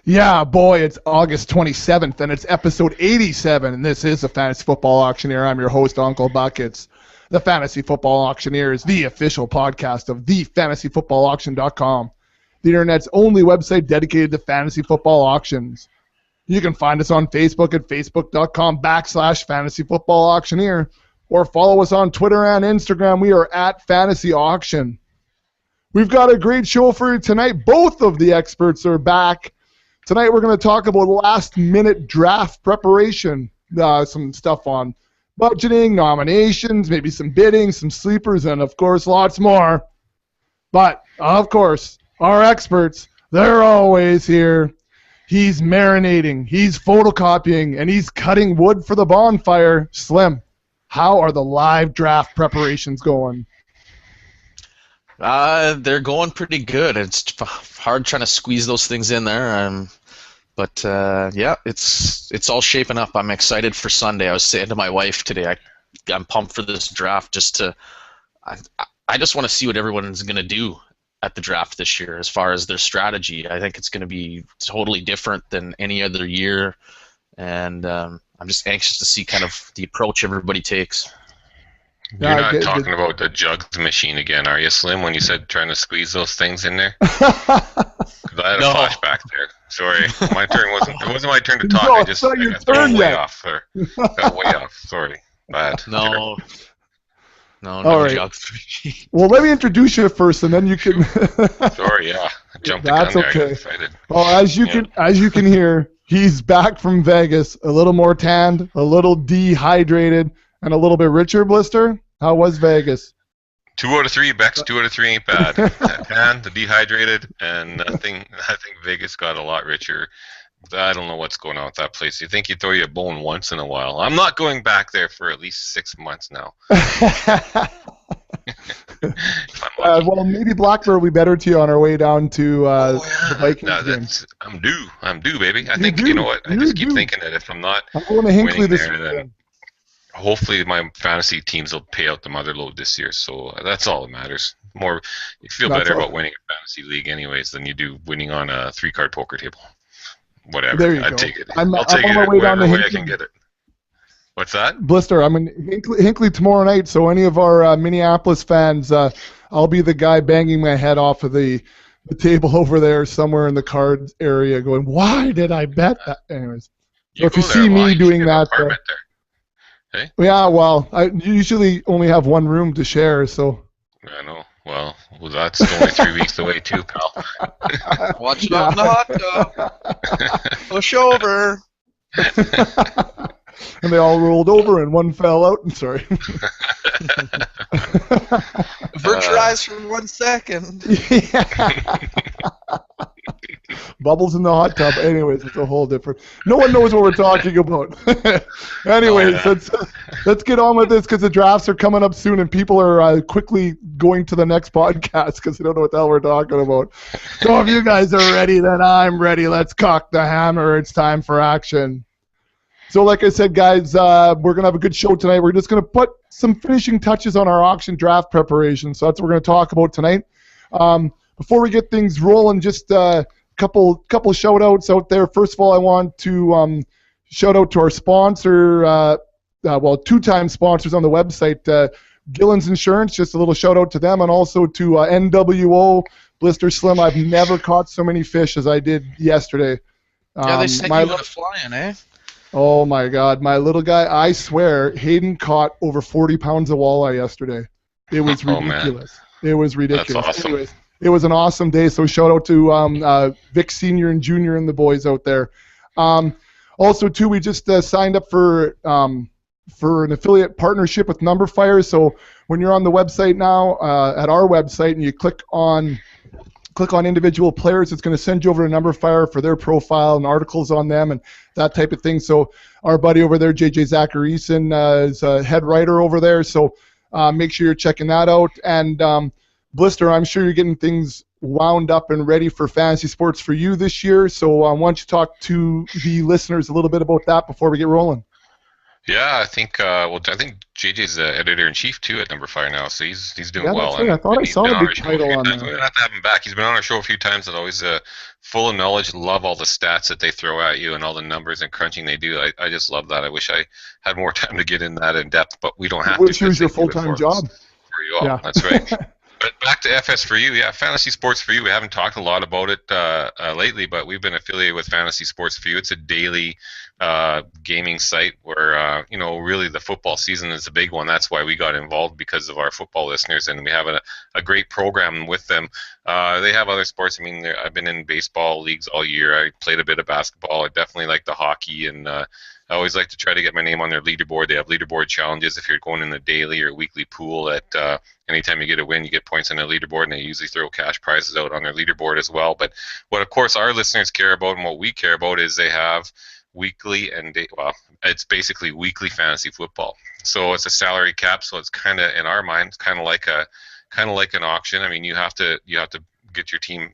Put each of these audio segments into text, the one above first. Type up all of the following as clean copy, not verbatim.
Yeah, boy, it's August 27th, and it's episode 87, and this is the Fantasy Football Auctioneer. I'm your host, Uncle Buckets. The Fantasy Football Auctioneer is the official podcast of thefantasyfootballauction.com, the internet's only website dedicated to fantasy football auctions. You can find us on Facebook at facebook.com/fantasyfootballauctioneer, or follow us on Twitter and Instagram. We are at Fantasy Auction. We've got a great show for you tonight. Both of the experts are back. Tonight we're going to talk about last-minute draft preparation, some stuff on budgeting, nominations, maybe some bidding, some sleepers, and, of course, lots more. But, of course, our experts, they're always here. He's marinating, he's photocopying, and he's cutting wood for the bonfire. Slim, how are the live draft preparations going? They're going pretty good. It's hard trying to squeeze those things in there. But yeah, it's all shaping up. I'm excited for Sunday. I was saying to my wife today, I'm pumped for this draft. I just want to see what everyone's going to do at the draft this year as far as their strategy. I think it's going to be totally different than any other year, and I'm just anxious to see kind of the approach everybody takes. You're not talking about the jugs machine again, are you, Slim, when you said trying to squeeze those things in there? I had a flashback there. Sorry. My turn it wasn't my turn to talk. No, I just got way off. Got way off. Sorry. Bad. No right. jugs. Well, let me introduce you first, and then you can... Sorry, yeah. I jumped the That's gun there. okay. I got excited. Well, as you can hear, he's back from Vegas, a little more tanned, a little dehydrated, and a little bit richer. Blister, how was Vegas? 2 out of 3, Bex. 2 out of 3 ain't bad. Tan, the dehydrated, and I think Vegas got a lot richer. I don't know what's going on with that place. You think you throw you a bone once in a while. I'm not going back there for at least 6 months now. Well, maybe Blackbird will be better to you on our way down to the Vikings game. I'm due, baby. I think, you know what, I just keep thinking that if I'm not going to Hinkley this there, then hopefully my fantasy teams will pay out the mother load this year, so that's all that matters. You feel better about winning a fantasy league anyways than you do winning on a 3-card poker table. Whatever. There you I'd go. take it. I'll take on it my way down to wherever way I Hinkley. can get it. What's that? Blister, I'm in Hinkley tomorrow night, so any of our Minneapolis fans, I'll be the guy banging my head off of the table over there somewhere in the cards area going, why did I bet that? Anyways, so if you see me doing that... Hey? Yeah, well, I usually only have one room to share, so... I know. Well, that's only 3 weeks away too, pal. Watch it on the hot tub. Push over. And they all rolled over and one fell out. I'm sorry. Avert your eyes for 1 second. Bubbles in the hot tub. Anyways, it's a whole different... No one knows what we're talking about. Anyways, let's get on with this because the drafts are coming up soon and people are quickly going to the next podcast because they don't know what the hell we're talking about. So if you guys are ready, then I'm ready. Let's cock the hammer. It's time for action. So like I said, guys, we're going to have a good show tonight. We're just going to put some finishing touches on our auction draft preparation. So that's what we're going to talk about tonight. Before we get things rolling, just a couple shout-outs out there. First of all, I want to shout out to our sponsor, 2-time sponsors on the website, Gillen's Insurance. Just a little shout-out to them, and also to NWO, Blister Slim. I've never caught so many fish as I did yesterday. Yeah, they sent you out flying, eh? Oh, my God. My little guy, I swear, Hayden caught over 40 pounds of walleye yesterday. It was ridiculous. It was ridiculous. That's awesome. Anyways, it was an awesome day, so shout out to Vic Sr. and Jr. and the boys out there. Also, too, we just signed up for an affiliate partnership with Numberfire. So when you're on the website now, at our website, and you click on individual players, it's going to send you over to Numberfire for their profile and articles on them and that type of thing. So our buddy over there, JJ Zacharyson, is a head writer over there. So make sure you're checking that out. And Blister, I'm sure you're getting things wound up and ready for fantasy sports for you this year. So why don't you talk to the listeners a little bit about that before we get rolling? Yeah, I think. I think JJ's the editor in chief too at Number Fire now, so he's doing Yeah, well, that's right. I thought I and he's saw been the on our big show a title few on times. there. We're gonna have to have him back. He's been on our show a few times, and always full of knowledge. Love all the stats that they throw at you and all the numbers and crunching they do. I just love that. I wish I had more time to get in that in depth, but we don't I have to wish it because was your they do it full-time for us, job. for you all. Yeah. That's right. But back to FS for you, yeah, fantasy sports for you. We haven't talked a lot about it lately, but we've been affiliated with Fantasy Sports for You. It's a daily gaming site where really the football season is a big one. That's why we got involved, because of our football listeners, and we have a great program with them. They have other sports. I mean, I've been in baseball leagues all year. I played a bit of basketball. I definitely like the hockey, and I always like to try to get my name on their leaderboard. They have leaderboard challenges if you're going in the daily or weekly pool. At anytime you get a win, you get points on their leaderboard, and they usually throw cash prizes out on their leaderboard as well. But what, of course, our listeners care about and what we care about is they have weekly and well, it's basically weekly fantasy football. So it's a salary cap. So it's kind of, in our minds, kind of like an auction. I mean, you have to get your team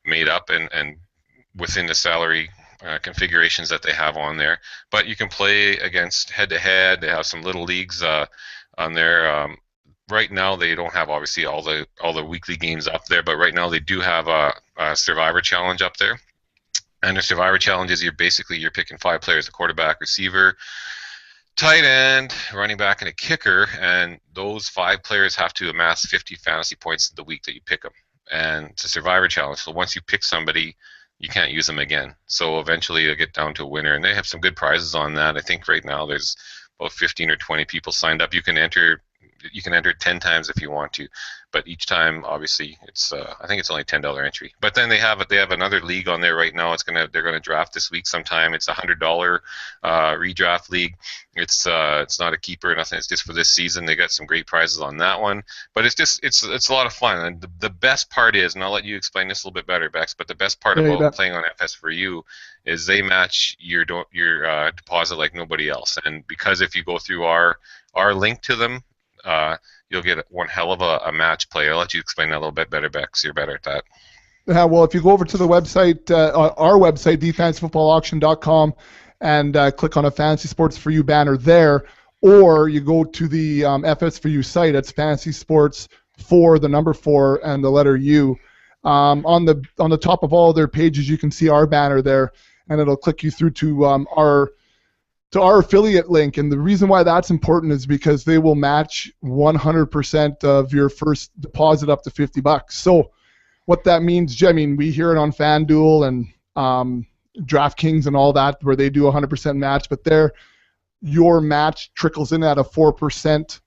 made up and within the salary configurations that they have on there. But you can play against head to head. They have some little leagues on there. Right now, they don't have obviously all the weekly games up there, but right now they do have a Survivor Challenge up there. And the Survivor Challenge is you're picking 5 players: a quarterback, receiver, tight end, running back, and a kicker, and those 5 players have to amass 50 fantasy points the week that you pick them. And it's a Survivor Challenge, so once you pick somebody, you can't use them again. So eventually you'll get down to a winner, and they have some good prizes on that. I think right now there's about 15 or 20 people signed up. You can enter 10 times if you want to, but each time obviously it's I think it's only $10 entry. But then they have another league on there right now. They're gonna draft this week sometime. It's $100 redraft league. It's not a keeper or nothing. It's just for this season. They got some great prizes on that one. But it's a lot of fun. And the best part is, and I'll let you explain this a little bit better, Bex. But the best part Yeah, you about bet. playing on FS for You is they match your deposit like nobody else. And because if you go through our link to them, you'll get one hell of a match play. I'll let you explain that a little bit better, Bex. You're better at that. Well, if you go over to the website, our website, thefantasyfootballauction.com, and click on a Fantasy Sports for You banner there, or you go to the FS for You site. It's Fantasy Sports for the number 4 and the letter U. On the top of all their pages, you can see our banner there, and it'll click you through to our affiliate link. And the reason why that's important is because they will match 100% of your first deposit up to $50. So what that means, I mean, we hear it on FanDuel and DraftKings and all that, where they do 100% match, but your match trickles in at a 4%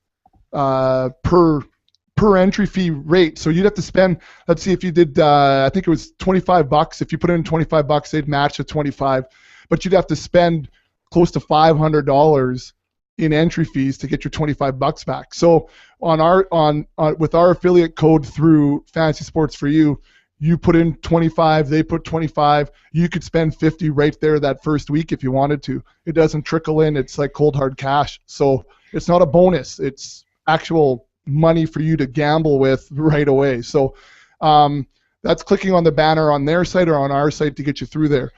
per entry fee rate. So you'd have to spend, let's see, if you did, I think it was $25. If you put in $25, they'd match at 25, but you'd have to spend close to $500 in entry fees to get your $25 back. So with our affiliate code through Fantasy Sports for You, you put in 25, they put 25, you could spend 50 right there that first week if you wanted to. It doesn't trickle in. It's like cold hard cash. So it's not a bonus. It's actual money for you to gamble with right away. So that's clicking on the banner on their site or on our site to get you through there.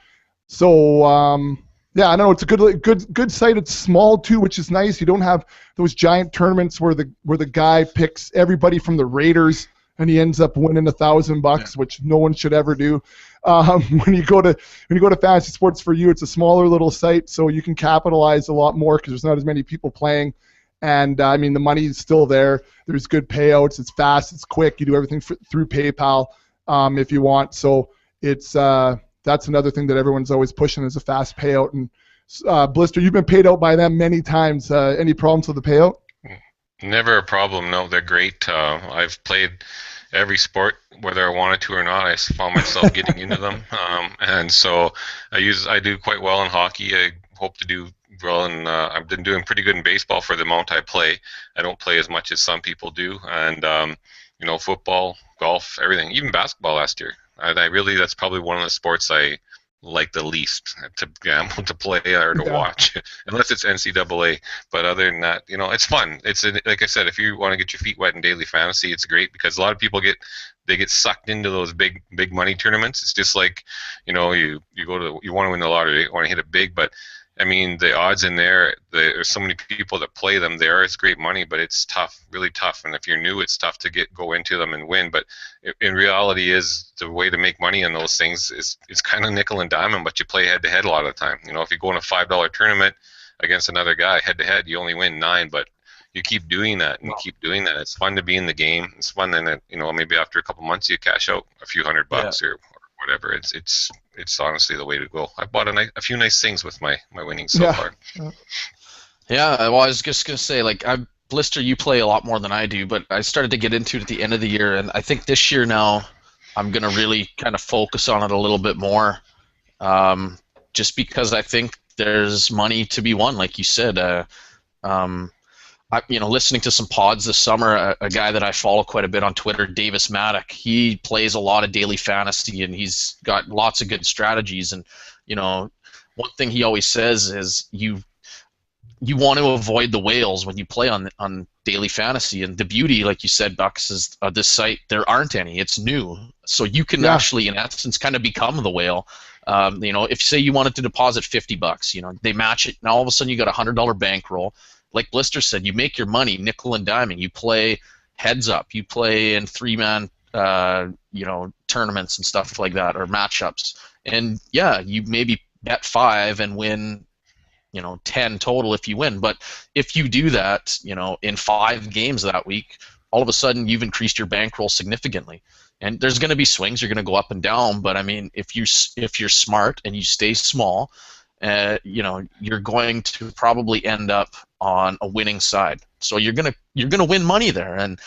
So yeah, I know it's a good site. It's small too, which is nice. You don't have those giant tournaments where the guy picks everybody from the Raiders and he ends up winning $1,000, which no one should ever do. When you go to Fantasy Sports for You, it's a smaller little site, so you can capitalize a lot more because there's not as many people playing. And I mean, the money is still there. There's good payouts. It's fast. It's quick. You do everything through PayPal if you want. So it's that's another thing that everyone's always pushing is a fast payout. And Blister, you've been paid out by them many times. Any problems with the payout? Never a problem. No, they're great. I've played every sport, whether I wanted to or not. I found myself getting into them, and so I do quite well in hockey. I hope to do well, and I've been doing pretty good in baseball for the amount I play. I don't play as much as some people do, and football, golf, everything, even basketball last year. I really, that's probably one of the sports I like the least to gamble, to play, or to watch, unless it's NCAA. But other than that, it's fun. Like I said, if you want to get your feet wet in daily fantasy, it's great because a lot of people get sucked into those big money tournaments. It's just like, you want to win the lottery, you want to hit it big, but I mean, the odds in there, there's so many people that play them. It's great money, but it's tough, really tough. And if you're new, it's tough to go into them and win. But in reality, is the way to make money in those things is it's kind of nickel and diamond, but you play head to head a lot of the time. If you go in a $5 tournament against another guy head to head, you only win 9, but you keep doing that and keep doing that. It's fun to be in the game. It's fun, and maybe after a couple months you cash out a few $100 or whatever. It's honestly the way to go. I bought a few nice things with my winnings so far. Yeah, well, I was just gonna say, like, Blister, you play a lot more than I do, but I started to get into it at the end of the year, and I think this year now I'm gonna really kind of focus on it a little bit more, just because I think there's money to be won, like you said. Listening to some pods this summer, a guy that I follow quite a bit on Twitter, Davis Maddock, he plays a lot of daily fantasy, and he's got lots of good strategies. And one thing he always says is you want to avoid the whales when you play on daily fantasy. And the beauty, like you said, Bucks, is this site, there aren't any. It's new, so you can actually, in essence, kind of become the whale. If say you wanted to deposit $50, they match it. Now all of a sudden you got a $100 bankroll. Like Blister said, you make your money nickel and diming. You play heads up. You play in 3-man, tournaments and stuff like that, or matchups. And yeah, you maybe bet 5 and win, 10 total if you win. But if you do that, in 5 games that week, all of a sudden you've increased your bankroll significantly. And there's going to be swings. You're going to go up and down. But I mean, if you're smart and you stay small, you're going to probably end up on a winning side. So you're gonna win money there. And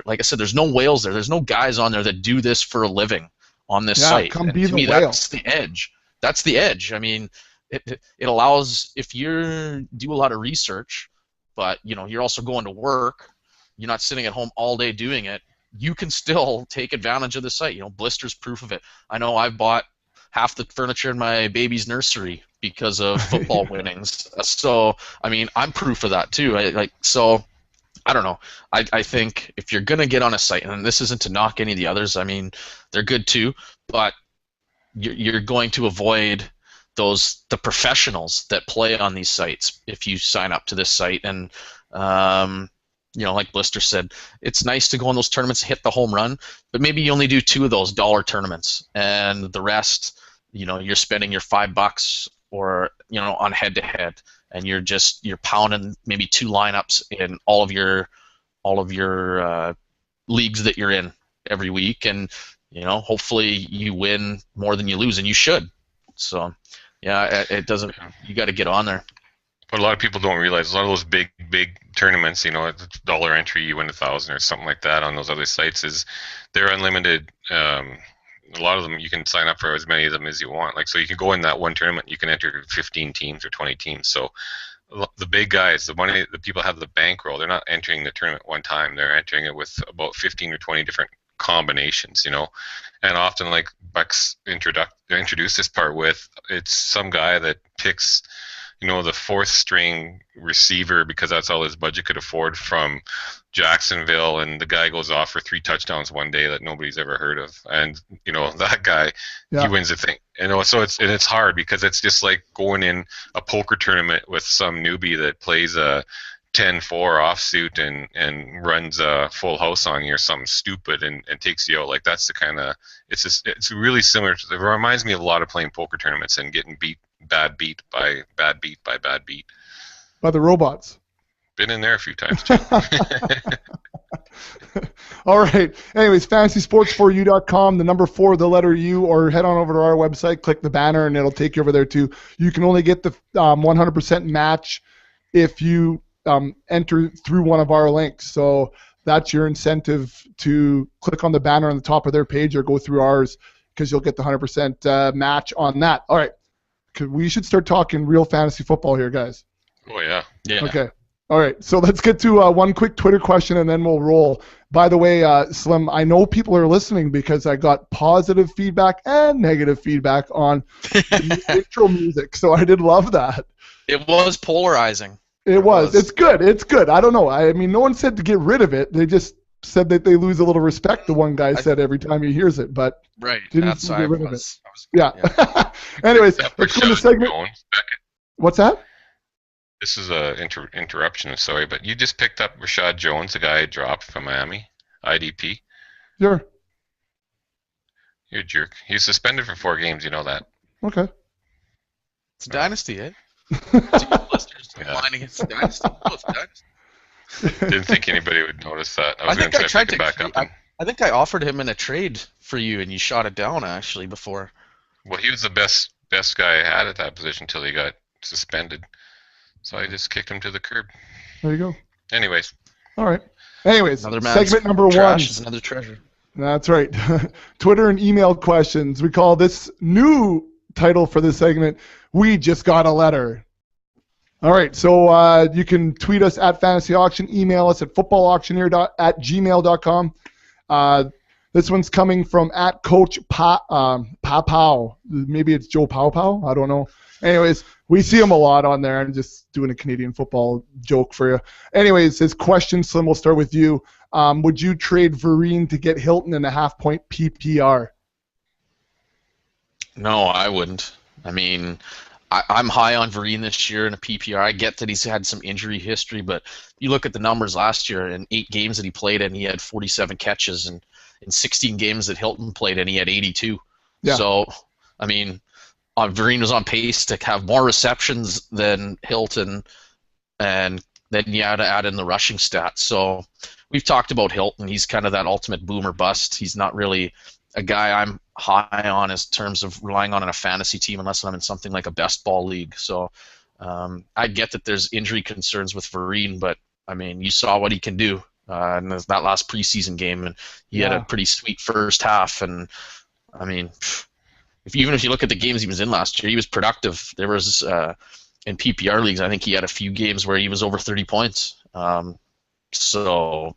like I said, there's no whales there. There's no guys on there that do this for a living on this site. Come and be to the me, whale. that's the edge. That's the edge. I mean, it allows, if you do a lot of research, but you're also going to work. You're not sitting at home all day doing it. You can still take advantage of the site. Blister's proof of it. I know I've bought half the furniture in my baby's nursery because of football winnings. So, I mean, I'm proof of that too. I don't know. I think if you're going to get on a site, and this isn't to knock any of the others, I mean, they're good too, but you're going to avoid the professionals that play on these sites if you sign up to this site. And, like Blister said, it's nice to go on those tournaments, hit the home run, but maybe you only do 2 of those dollar tournaments, and the rest, you're spending your $5 or on head to head, and you're pounding maybe 2 lineups in all of your leagues that you're in every week, and hopefully you win more than you lose, and you should. So yeah, it doesn't. You got to get on there. But a lot of people don't realize a lot of those big tournaments, dollar entry, you win 1,000 or something like that on those other sites, is they're unlimited. A lot of them you can sign up for as many of them as you want. Like, so you can go in that one tournament, you can enter 15 teams or 20 teams. So the big guys, the people have the bankroll. They're not entering the tournament one time. They're entering it with about 15 or 20 different combinations, And often, like Bucks introduced this part with, it's some guy that picks the 4th string receiver because that's all his budget could afford from Jacksonville, and the guy goes off for 3 touchdowns one day that nobody's ever heard of, and that guy, he wins the thing. So it's hard because it's just like going in a poker tournament with some newbie that plays a 10-4 offsuit and runs a full house on you or something stupid and takes you out. Like, that's the kind of, it's really similar to, it reminds me of a lot of playing poker tournaments and getting bad beat by bad beat by the robots. Been in there a few times too. All right. Anyways, fantasysports4u.com, the number 4, the letter U, or head on over to our website, click the banner, and it'll take you over there too. You can only get the 100% match if you enter through one of our links. So that's your incentive to click on the banner on the top of their page or go through ours, because you'll get the 100% match on that. All right. We should start talking real fantasy football here, guys. Oh, yeah. Yeah. Okay. All right. So let's get to one quick Twitter question, and then we'll roll. By the way, Slim, I know people are listening because I got positive feedback and negative feedback on the intro music, so I did love that. It was polarizing. It was. It's good. It's good. I don't know. I mean, no one said to get rid of it. They just said that they lose a little respect, the one guy said every time he hears it, but right. didn't get rid of it. Yeah. Anyways, let's go to segment. What's that? This is a interruption, sorry, but you just picked up Rashad Jones, the guy I dropped from Miami, IDP. Sure. You're a jerk. He's suspended for 4 games. You know that. Okay. It's a dynasty, eh? Blisters line against the dynasty. Oh, it's a dynasty. Didn't think anybody would notice that. I was going think I to try tried to pick it back up. I think I offered him in a trade for you, and you shot it down actually before. Well, he was the best guy I had at that position until he got suspended. So I just kicked him to the curb. There you go. Anyways. All right. Anyways, another man's segment number trash 1 is another treasure. That's right. Twitter and email questions. We call this new title for this segment, We Just Got a Letter. All right, so you can tweet us at Fantasy Auction, email us at footballauctioneer@gmail.com. This one's coming from at Coach Pow. Maybe it's Joe Pow. I don't know. Anyways, we see him a lot on there. I'm just doing a Canadian football joke for you. Anyways, his question, Slim, we'll start with you. Would you trade Vereen to get Hilton in a half-point PPR? No, I wouldn't. I mean, I'm high on Vereen this year in a PPR. I get that he's had some injury history, but you look at the numbers last year. In 8 games that he played in, he had 47 catches, and in 16 games that Hilton played in, he had 82. Yeah. So, I mean, Vereen was on pace to have more receptions than Hilton, and then you had to add in the rushing stats. So we've talked about Hilton. He's kind of that ultimate boomer bust. He's not really a guy I'm high on in terms of relying on in a fantasy team unless I'm in something like a best ball league. So I get that there's injury concerns with Vereen, but, I mean, you saw what he can do in that last preseason game, and he had a pretty sweet first half. And, I mean, even if you look at the games he was in last year, he was productive. There was in PPR leagues, I think he had a few games where he was over 30 points. So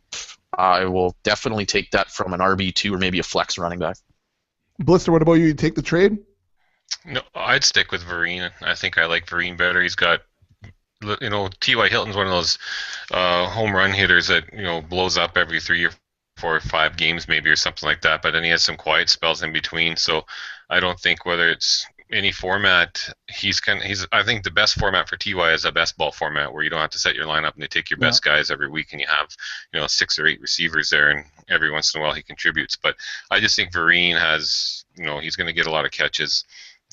I will definitely take that from an RB2 or maybe a flex running back. Blister, what about you? You take the trade? No, I'd stick with Vereen. I think I like Vereen better. He's got, T.Y. Hilton's one of those home run hitters that, blows up every 3 or 4 or 5 games maybe or something like that, but then he has some quiet spells in between. So I don't think whether it's any format, I think the best format for TY is a best ball format where you don't have to set your lineup and they take your best guys every week and you have 6 or 8 receivers there, and every once in a while he contributes. But I just think Vereen has, he's going to get a lot of catches.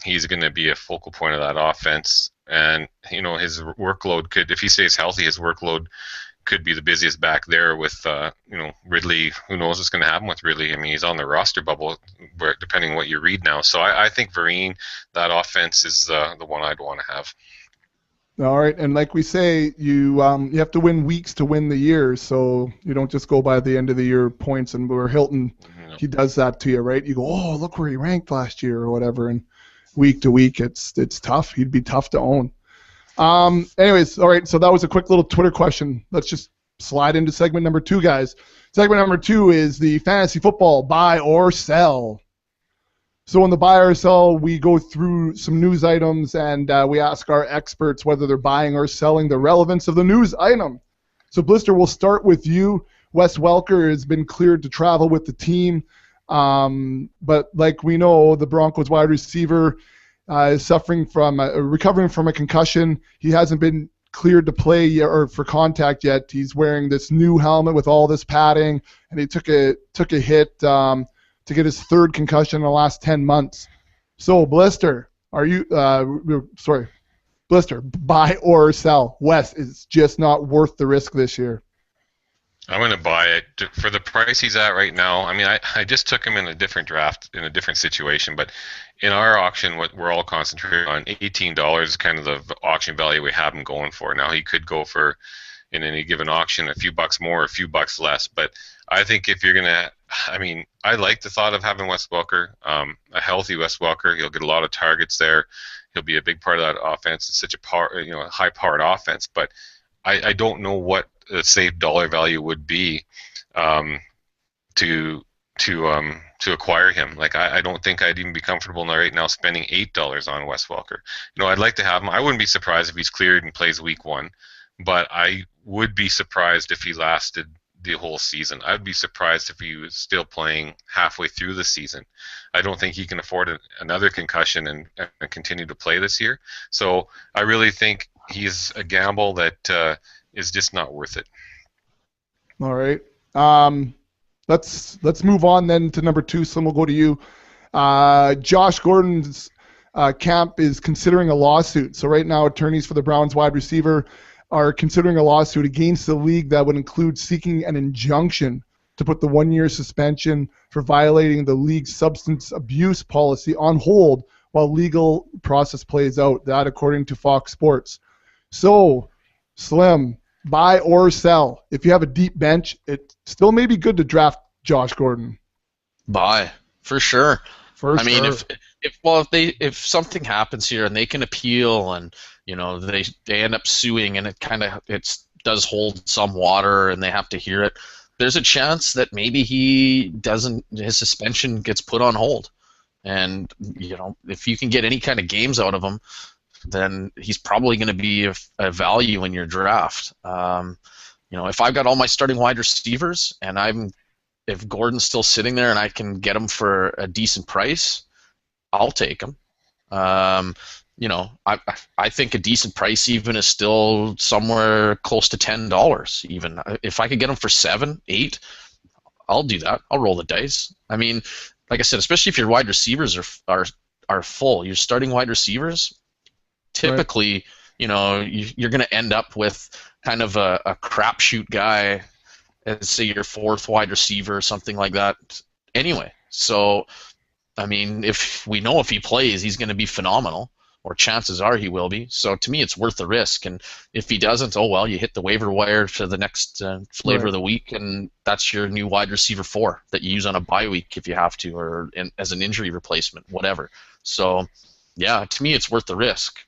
He's going to be a focal point of that offense, and his workload could, if he stays healthy, his workload could be the busiest back there with Ridley. Who knows what's going to happen with Ridley? I mean, he's on the roster bubble, depending on what you read now. So I think Vereen, that offense is the one I'd want to have. All right, and like we say, you have to win weeks to win the year, so you don't just go by the end of the year points. And where Hilton, he does that to you, right? You go, oh, look where he ranked last year or whatever, and week to week, it's tough. He'd be tough to own. Anyways, all right, so that was a quick little Twitter question. Let's just slide into segment number 2, guys. Segment number 2 is the fantasy football buy or sell. So in the buy or sell, we go through some news items and we ask our experts whether they're buying or selling, the relevance of the news item. So Blister, we'll start with you. Wes Welker has been cleared to travel with the team, but like we know, the Broncos wide receiver is recovering from a concussion. He hasn't been cleared to play yet, or for contact yet. He's wearing this new helmet with all this padding, and he took a hit to get his 3rd concussion in the last 10 months. So, Blister, Blister, buy or sell? Wes, is just not worth the risk this year. I'm going to buy it for the price he's at right now. I mean, I just took him in a different draft in a different situation, but in our auction, what we're all concentrated on, $18 is kind of the auction value we have him going for. Now, he could go for, in any given auction, a few bucks more, a few bucks less, but I think if you're going to, I like the thought of having Wes Welker, a healthy Wes Welker. He'll get a lot of targets there. He'll be a big part of that offense. It's such a high-powered offense, but I don't know what the safe dollar value would be to acquire him. Like I don't think I'd even be comfortable right now spending $8 on Wes Welker. I'd like to have him. I wouldn't be surprised if he's cleared and plays week 1, but I would be surprised if he lasted the whole season. I'd be surprised if he was still playing halfway through the season. I don't think he can afford another concussion and continue to play this year. So I really think he's a gamble that is just not worth it. All right. Let's move on then to number 2. Slim, we'll go to you. Josh Gordon's camp is considering a lawsuit. So right now, attorneys for the Browns wide receiver are considering a lawsuit against the league that would include seeking an injunction to put the 1-year suspension for violating the league's substance abuse policy on hold while legal process plays out. That according to Fox Sports. So, Slim, buy or sell. If you have a deep bench, it still may be good to draft Josh Gordon. Buy, for sure. For I mean, sure. if something happens here and they can appeal and they end up suing and it does hold some water and they have to hear it, there's a chance that maybe his suspension gets put on hold. And if you can get any kind of games out of him, then he's probably going to be a value in your draft. If I've got all my starting wide receivers and if Gordon's still sitting there and I can get him for a decent price, I'll take him. I think a decent price even is still somewhere close to $10 even. If I could get him for $7, $8, I'll do that. I'll roll the dice. I mean, like I said, especially if your wide receivers are full, your starting wide receivers, typically, you're going to end up with kind of a crapshoot guy as, say, your 4th wide receiver or something like that anyway. So, I mean, if he plays, he's going to be phenomenal, or chances are he will be. So to me, it's worth the risk. And if he doesn't, oh well, you hit the waiver wire for the next flavor of the week, and that's your new wide receiver 4 that you use on a bye week if you have to, or as an injury replacement, whatever. So, yeah, to me, it's worth the risk.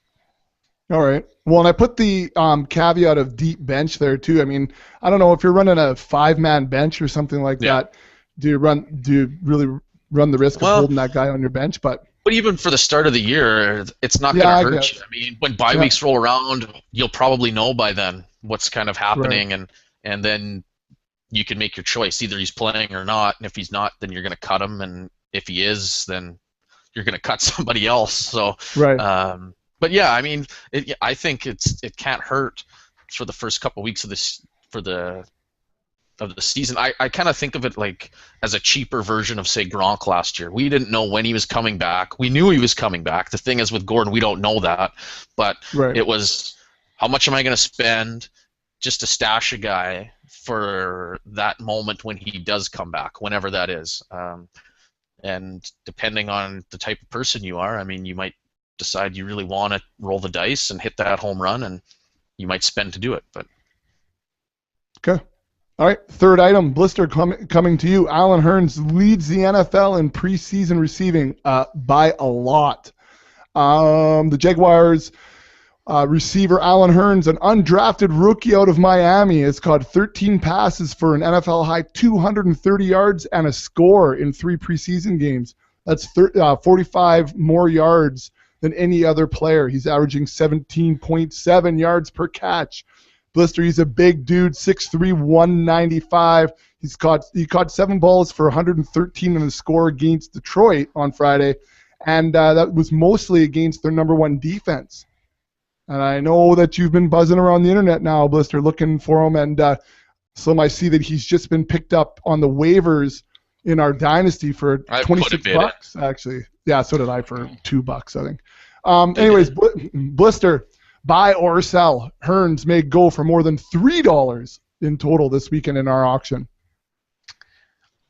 All right. Well, and I put the caveat of deep bench there too. I mean, I don't know if you're running a 5-man bench or something like that. Do you really run the risk of holding that guy on your bench? But even for the start of the year, it's not going to hurt you. I mean, when bye weeks roll around, you'll probably know by then what's kind of happening, and then you can make your choice. Either he's playing or not, and if he's not, then you're going to cut him, and if he is, then you're going to cut somebody else. So, but yeah, I mean, I think it can't hurt for the first couple weeks of this of the season. I kind of think of it like as a cheaper version of, say, Gronk last year. We didn't know when he was coming back. We knew he was coming back. The thing is with Gordon, we don't know that. But it was, how much am I going to spend just to stash a guy for that moment when he does come back, whenever that is. And depending on the type of person you are, I mean, you might decide you really want to roll the dice and hit that home run, and you might spend to do it. But okay. All right, third item, Blister, coming to you. Allen Hurns leads the NFL in preseason receiving by a lot. The Jaguars receiver Allen Hurns, an undrafted rookie out of Miami, has caught 13 passes for an NFL high 230 yards and a score in 3 preseason games. That's 45 more yards than any other player. He's averaging 17.7 yards per catch. Blister, he's a big dude, 6'3", 195. He caught 7 balls for 113 in a score against Detroit on Friday, and that was mostly against their number 1 defense. And I know that you've been buzzing around the internet now, Blister, looking for him, and Slim, I see that he's just been picked up on the waivers in our dynasty for $26, actually. Yeah, so did I, for $2, I think. Anyways, Blister, buy or sell. Hurns may go for more than $3 in total this weekend in our auction.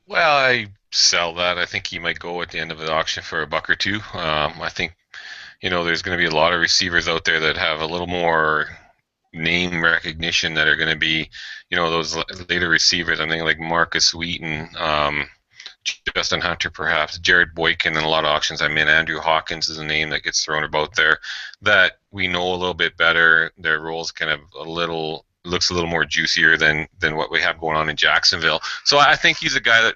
Well, I sell that. I think he might go at the end of the auction for $1 or $2. I think, there's going to be a lot of receivers out there that have a little more name recognition that are going to be, those later receivers. I'm thinking like Marcus Wheaton, Justin Hunter, perhaps Jared Boykin, in a lot of auctions I'm in. Andrew Hawkins is a name that gets thrown about there that we know a little bit better. Their roles kind of looks a little more juicier than what we have going on in Jacksonville. So I think he's a guy that,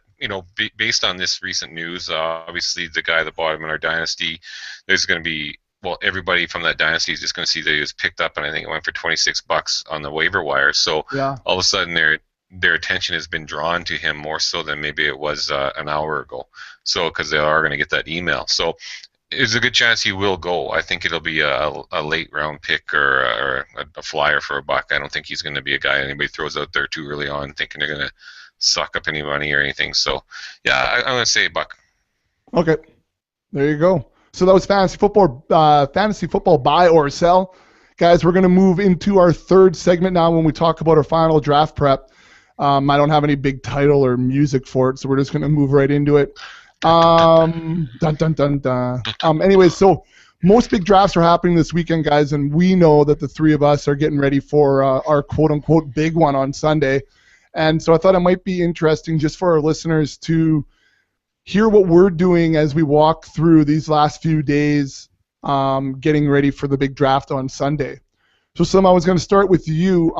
based on this recent news, obviously the guy at the bottom in our dynasty, there's going to be, everybody from that dynasty is just going to see that he was picked up, and I think it went for $26 on the waiver wire. So all of a sudden their attention has been drawn to him more so than maybe it was an hour ago. So because they are going to get that email, so there's a good chance he will go. I think it'll be a late round pick or a flyer for a buck. I don't think he's going to be a guy anybody throws out there too early on thinking they're going to suck up any money or anything. So yeah, I'm going to say a buck. Okay, there you go. So that was fantasy football buy or sell. Guys, we're going to move into our third segment now when we talk about our final draft prep. I don't have any big title or music for it, so we're just going to move right into it. Dun, dun, dun, dun. Anyways, so most big drafts are happening this weekend, guys, and we know that the three of us are getting ready for our quote-unquote big one on Sunday. And so I thought it might be interesting just for our listeners to hear what we're doing as we walk through these last few days getting ready for the big draft on Sunday. So, Slim, I was going to start with you.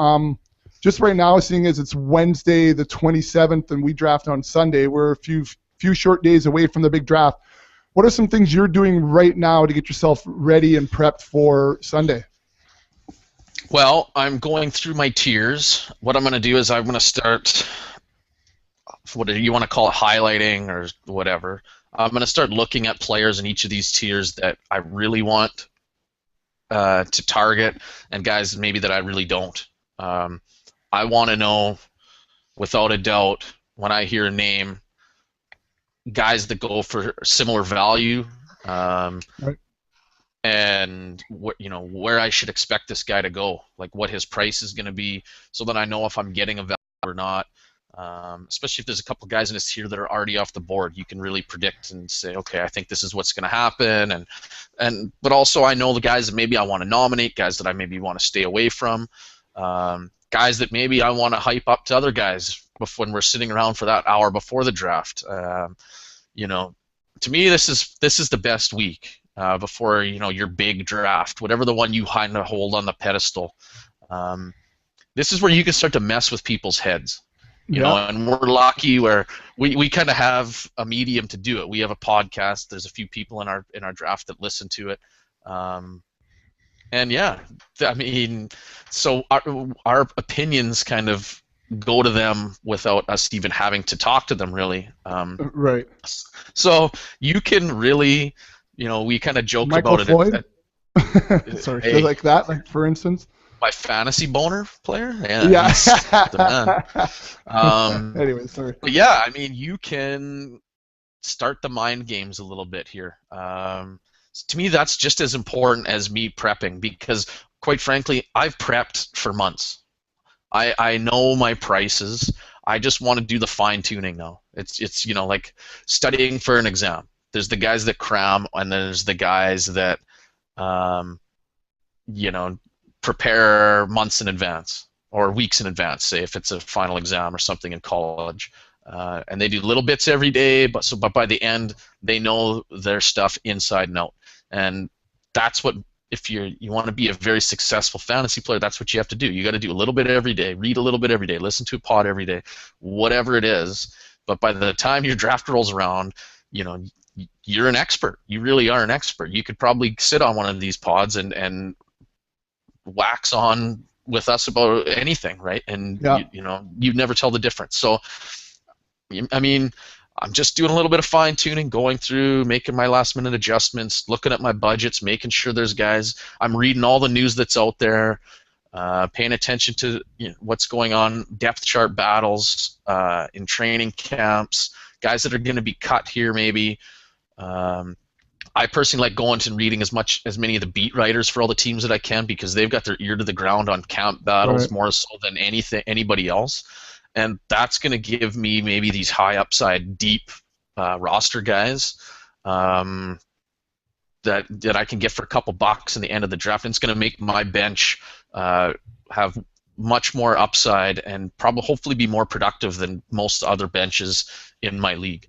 Just right now, seeing as it's Wednesday the 27th and we draft on Sunday, we're a few short days away from the big draft. What are some things you're doing right now to get yourself ready and prepped for Sunday? Well, I'm going through my tiers. What I'm going to do is I'm going to start, what do you want to call it, highlighting or whatever. I'm going to start looking at players in each of these tiers that I really want to target and guys maybe that I really don't. I want to know, without a doubt, when I hear a name, guys that go for similar value, Right. and where I should expect this guy to go, like what his price is going to be, so that I know if I'm getting a value or not. Especially if there's a couple guys in this tier that are already off the board, you can really predict and say, okay, I think this is what's going to happen, but also I know the guys that maybe I want to nominate, guys that I maybe want to stay away from, guys that maybe I want to hype up to other guys when we're sitting around for that hour before the draft. To me, this is the best week before your big draft, whatever the one you kind of hold on the pedestal. This is where you can start to mess with people's heads. And we're lucky where we kind of have a medium to do it. We have a podcast. There's a few people in our draft that listen to it. And yeah, I mean, so our opinions kind of go to them without us even having to talk to them, really. Right. So you can really, we kind of joked Michael about Floyd? it. Sorry, Hey. like that, like for instance. My fantasy boner player? Yeah. He's the man. Anyway, sorry. But yeah, I mean, you can start the mind games a little bit here. To me, that's just as important as me prepping because, quite frankly, I've prepped for months. I know my prices. I just want to do the fine-tuning now. It's like studying for an exam. There's the guys that cram, and there's the guys that, prepare months in advance or weeks in advance, say if it's a final exam or something in college. And they do little bits every day, but by the end, they know their stuff inside and out. And that's what, if you want to be a very successful fantasy player, that's what you have to do. You got to do a little bit every day, read a little bit every day, listen to a pod every day, whatever it is. But by the time your draft rolls around, you're an expert. You really are an expert. You could probably sit on one of these pods and wax on with us about anything, right? And you'd never tell the difference. So, I mean, I'm just doing a little bit of fine tuning, going through, making my last minute adjustments, looking at my budgets, making sure there's guys. I'm reading all the news that's out there, paying attention to what's going on, depth chart battles in training camps, guys that are going to be cut here maybe. I personally like going and reading as many of the beat writers for all the teams that I can because they've got their ear to the ground on camp battles Right. more so than anybody else, and that's going to give me maybe these high upside, deep roster guys that I can get for a couple bucks in the end of the draft. And it's going to make my bench have much more upside and hopefully be more productive than most other benches in my league.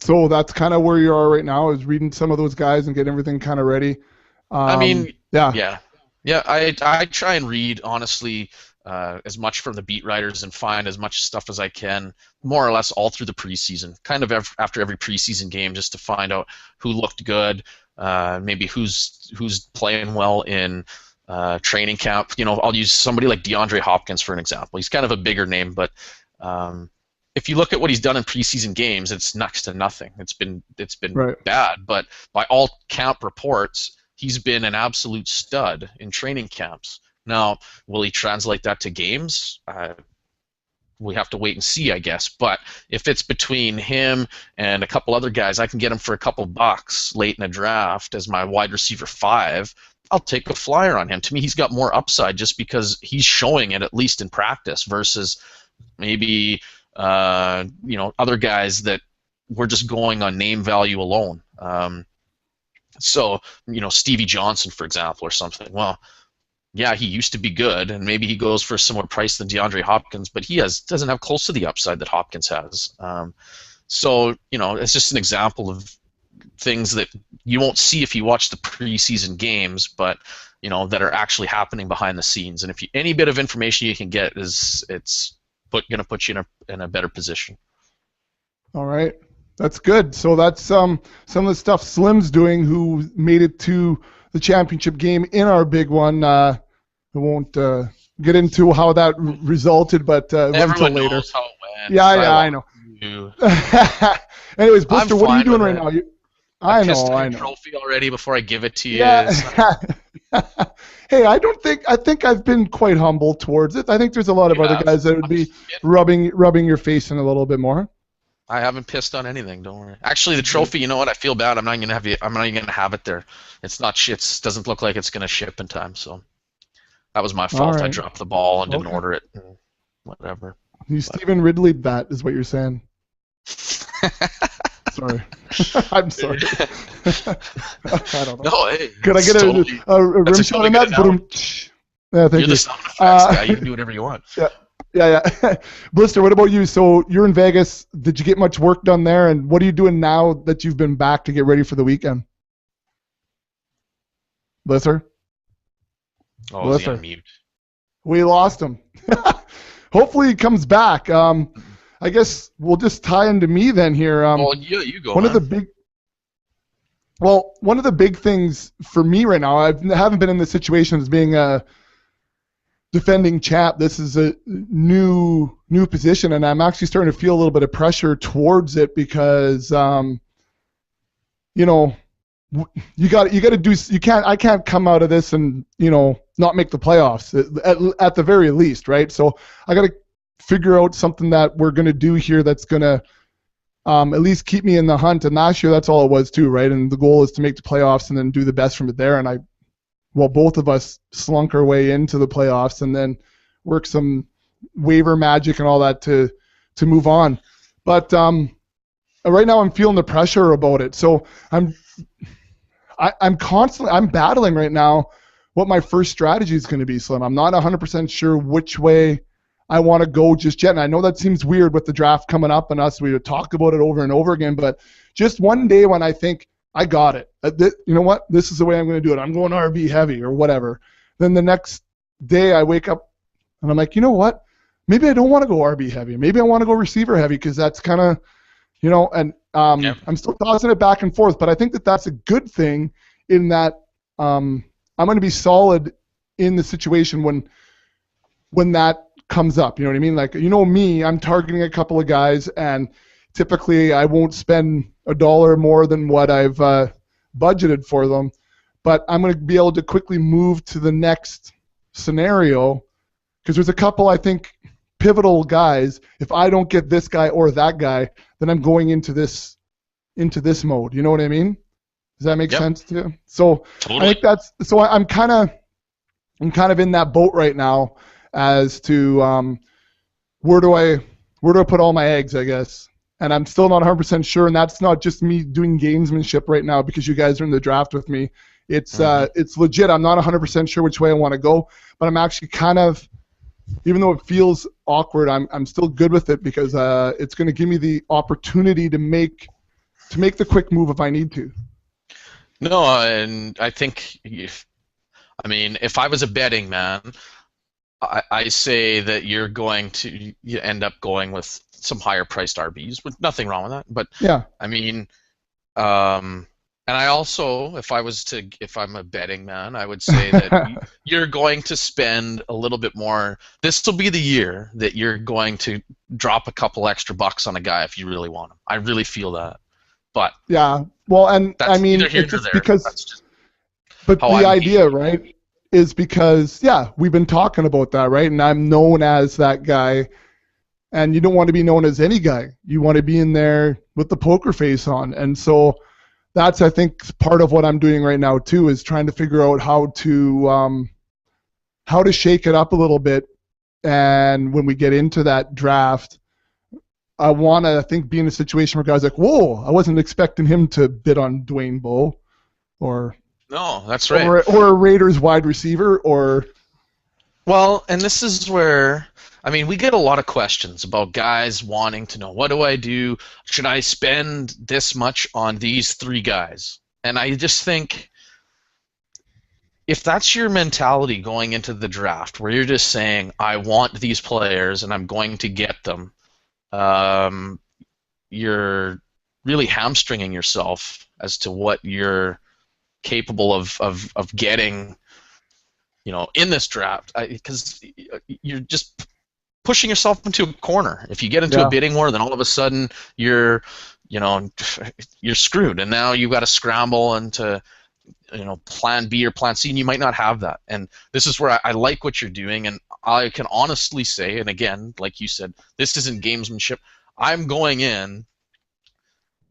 So that's kind of where you are right now, is reading some of those guys and getting everything kind of ready. I mean, yeah. I try and read, honestly, as much from the beat writers and find as much stuff as I can, more or less all through the preseason, kind of after every preseason game, just to find out who looked good, maybe who's playing well in training camp. I'll use somebody like DeAndre Hopkins for an example. He's kind of a bigger name, but if you look at what he's done in preseason games, it's next to nothing. It's been Right. bad, but by all camp reports, he's been an absolute stud in training camps. Now, will he translate that to games? We have to wait and see, I guess. But if it's between him and a couple other guys, I can get him for a couple bucks late in a draft as my wide receiver 5. I'll take a flyer on him. To me, he's got more upside just because he's showing it, at least in practice, versus maybe other guys that we're just going on name value alone. So Stevie Johnson, for example, or something. Well, yeah, he used to be good, and maybe he goes for a similar price than DeAndre Hopkins, but he doesn't have close to the upside that Hopkins has. So it's just an example of things that you won't see if you watch the preseason games, but that are actually happening behind the scenes. And if any bit of information you can get it's going to put you in a better position. All right, that's good. So that's some of the stuff Slim's doing, who made it to the championship game in our big one. I won't get into how that resulted, but everyone later. knows how it went. Yeah, I know. Anyways, Blister, what are you doing right now? I know. Trophy already before I give it to you. Yeah. Hey, I think I've been quite humble towards it. I think there's a lot of other guys that would be rubbing your face in a little bit more. I haven't pissed on anything. Don't worry. Actually, the trophy. You know what? I feel bad. I'm not even gonna have it there. It's not. It doesn't look like it's gonna ship in time. So that was my fault. Right. I dropped the ball and didn't order it. Whatever. You Stephen Ridley that is what you're saying. Sorry. I'm sorry. I don't know. No, hey. Could I get a rim shot on that? Yeah, thank You're you. the sound effects guy. You can do whatever you want. Yeah. Blister, what about you? So you're in Vegas. Did you get much work done there? And what are you doing now that you've been back to get ready for the weekend? Blister? Oh, Blister. Is he on mute? We lost him. Hopefully he comes back. I guess we'll just tie into me then here. Well, yeah, you go. One of the big things for me right now, I haven't been in this situation as being a defending champ. This is a new position, and I'm actually starting to feel a little bit of pressure towards it because you got to do. I can't come out of this and not make the playoffs at the very least, right? So I got to figure out something that we're going to do here that's going to at least keep me in the hunt. And last year, that's all it was too, right? And the goal is to make the playoffs and then do the best from it there. And both of us slunk our way into the playoffs and then work some waiver magic and all that to move on. But right now, I'm feeling the pressure about it. So I'm battling right now what my first strategy is going to be, Slim. I'm not 100% sure which way I want to go just yet. And I know that seems weird with the draft coming up and we would talk about it over and over again, but just one day when I think I got it, you know what, this is the way I'm going to do it. I'm going RB heavy or whatever. Then the next day I wake up and I'm like, you know what, maybe I don't want to go RB heavy. Maybe I want to go receiver heavy because that's kind of, and I'm still tossing it back and forth, but I think that that's a good thing in that I'm going to be solid in the situation when that comes up. You know what I mean? Like, me, I'm targeting a couple of guys, and typically I won't spend $1 more than what I've budgeted for them, but I'm going to be able to quickly move to the next scenario because there's a couple, I think, pivotal guys. If I don't get this guy or that guy, then I'm going into this mode. You know what I mean? Does that make sense to you? So totally. I think I'm kind of in that boat right now as to where do I put all my eggs, I guess. And I'm still not 100% sure, and that's not just me doing gamesmanship right now because you guys are in the draft with me. It's legit. I'm not 100% sure which way I want to go, but I'm actually kind of, even though it feels awkward, I'm still good with it because it's going to give me the opportunity to make the quick move if I need to. No, and I think if I was a betting man, I say that you're going to end up going with some higher priced RBs, with nothing wrong with that. But yeah, and And I also, if I'm a betting man, I would say that you're going to spend a little bit more. This will be the year that you're going to drop a couple extra bucks on a guy if you really want him. I really feel that. But Yeah. Well, and I that's mean, neither here it's nor just there. because, That's just but how the I'm idea, right, is because, yeah, we've been talking about that, right? And I'm known as that guy. And you don't want to be known as any guy. You want to be in there with the poker face on. And so that's, I think, part of what I'm doing right now too, is trying to figure out how to shake it up a little bit. And when we get into that draft, I want to, I think, be in a situation where guys are like, whoa, I wasn't expecting him to bid on Dwayne Bowe, or no, that's right. or a Raiders wide receiver, or Well, and this is where, I mean, we get a lot of questions about guys wanting to know, what do I do? Should I spend this much on these three guys? And I just think if that's your mentality going into the draft, where you're just saying, I want these players and I'm going to get them, you're really hamstringing yourself as to what you're capable of getting, in this draft, because you're just pushing yourself into a corner. If you get into a bidding war, then all of a sudden you're screwed, and now you've got to scramble into plan B or plan C, and you might not have that. And this is where I like what you're doing, and I can honestly say, and again, like you said, this isn't gamesmanship. I'm going in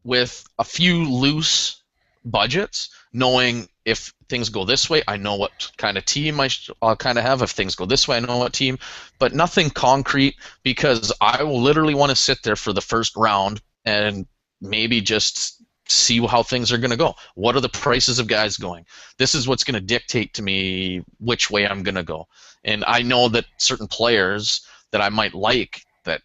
with a few loose budgets, knowing if things go this way, I know what kind of team I'll kind of have. If things go this way, I know what team, but nothing concrete, because I will literally want to sit there for the first round and maybe just see how things are going to go. What are the prices of guys going? This is what's going to dictate to me which way I'm going to go. And I know that certain players that I might like that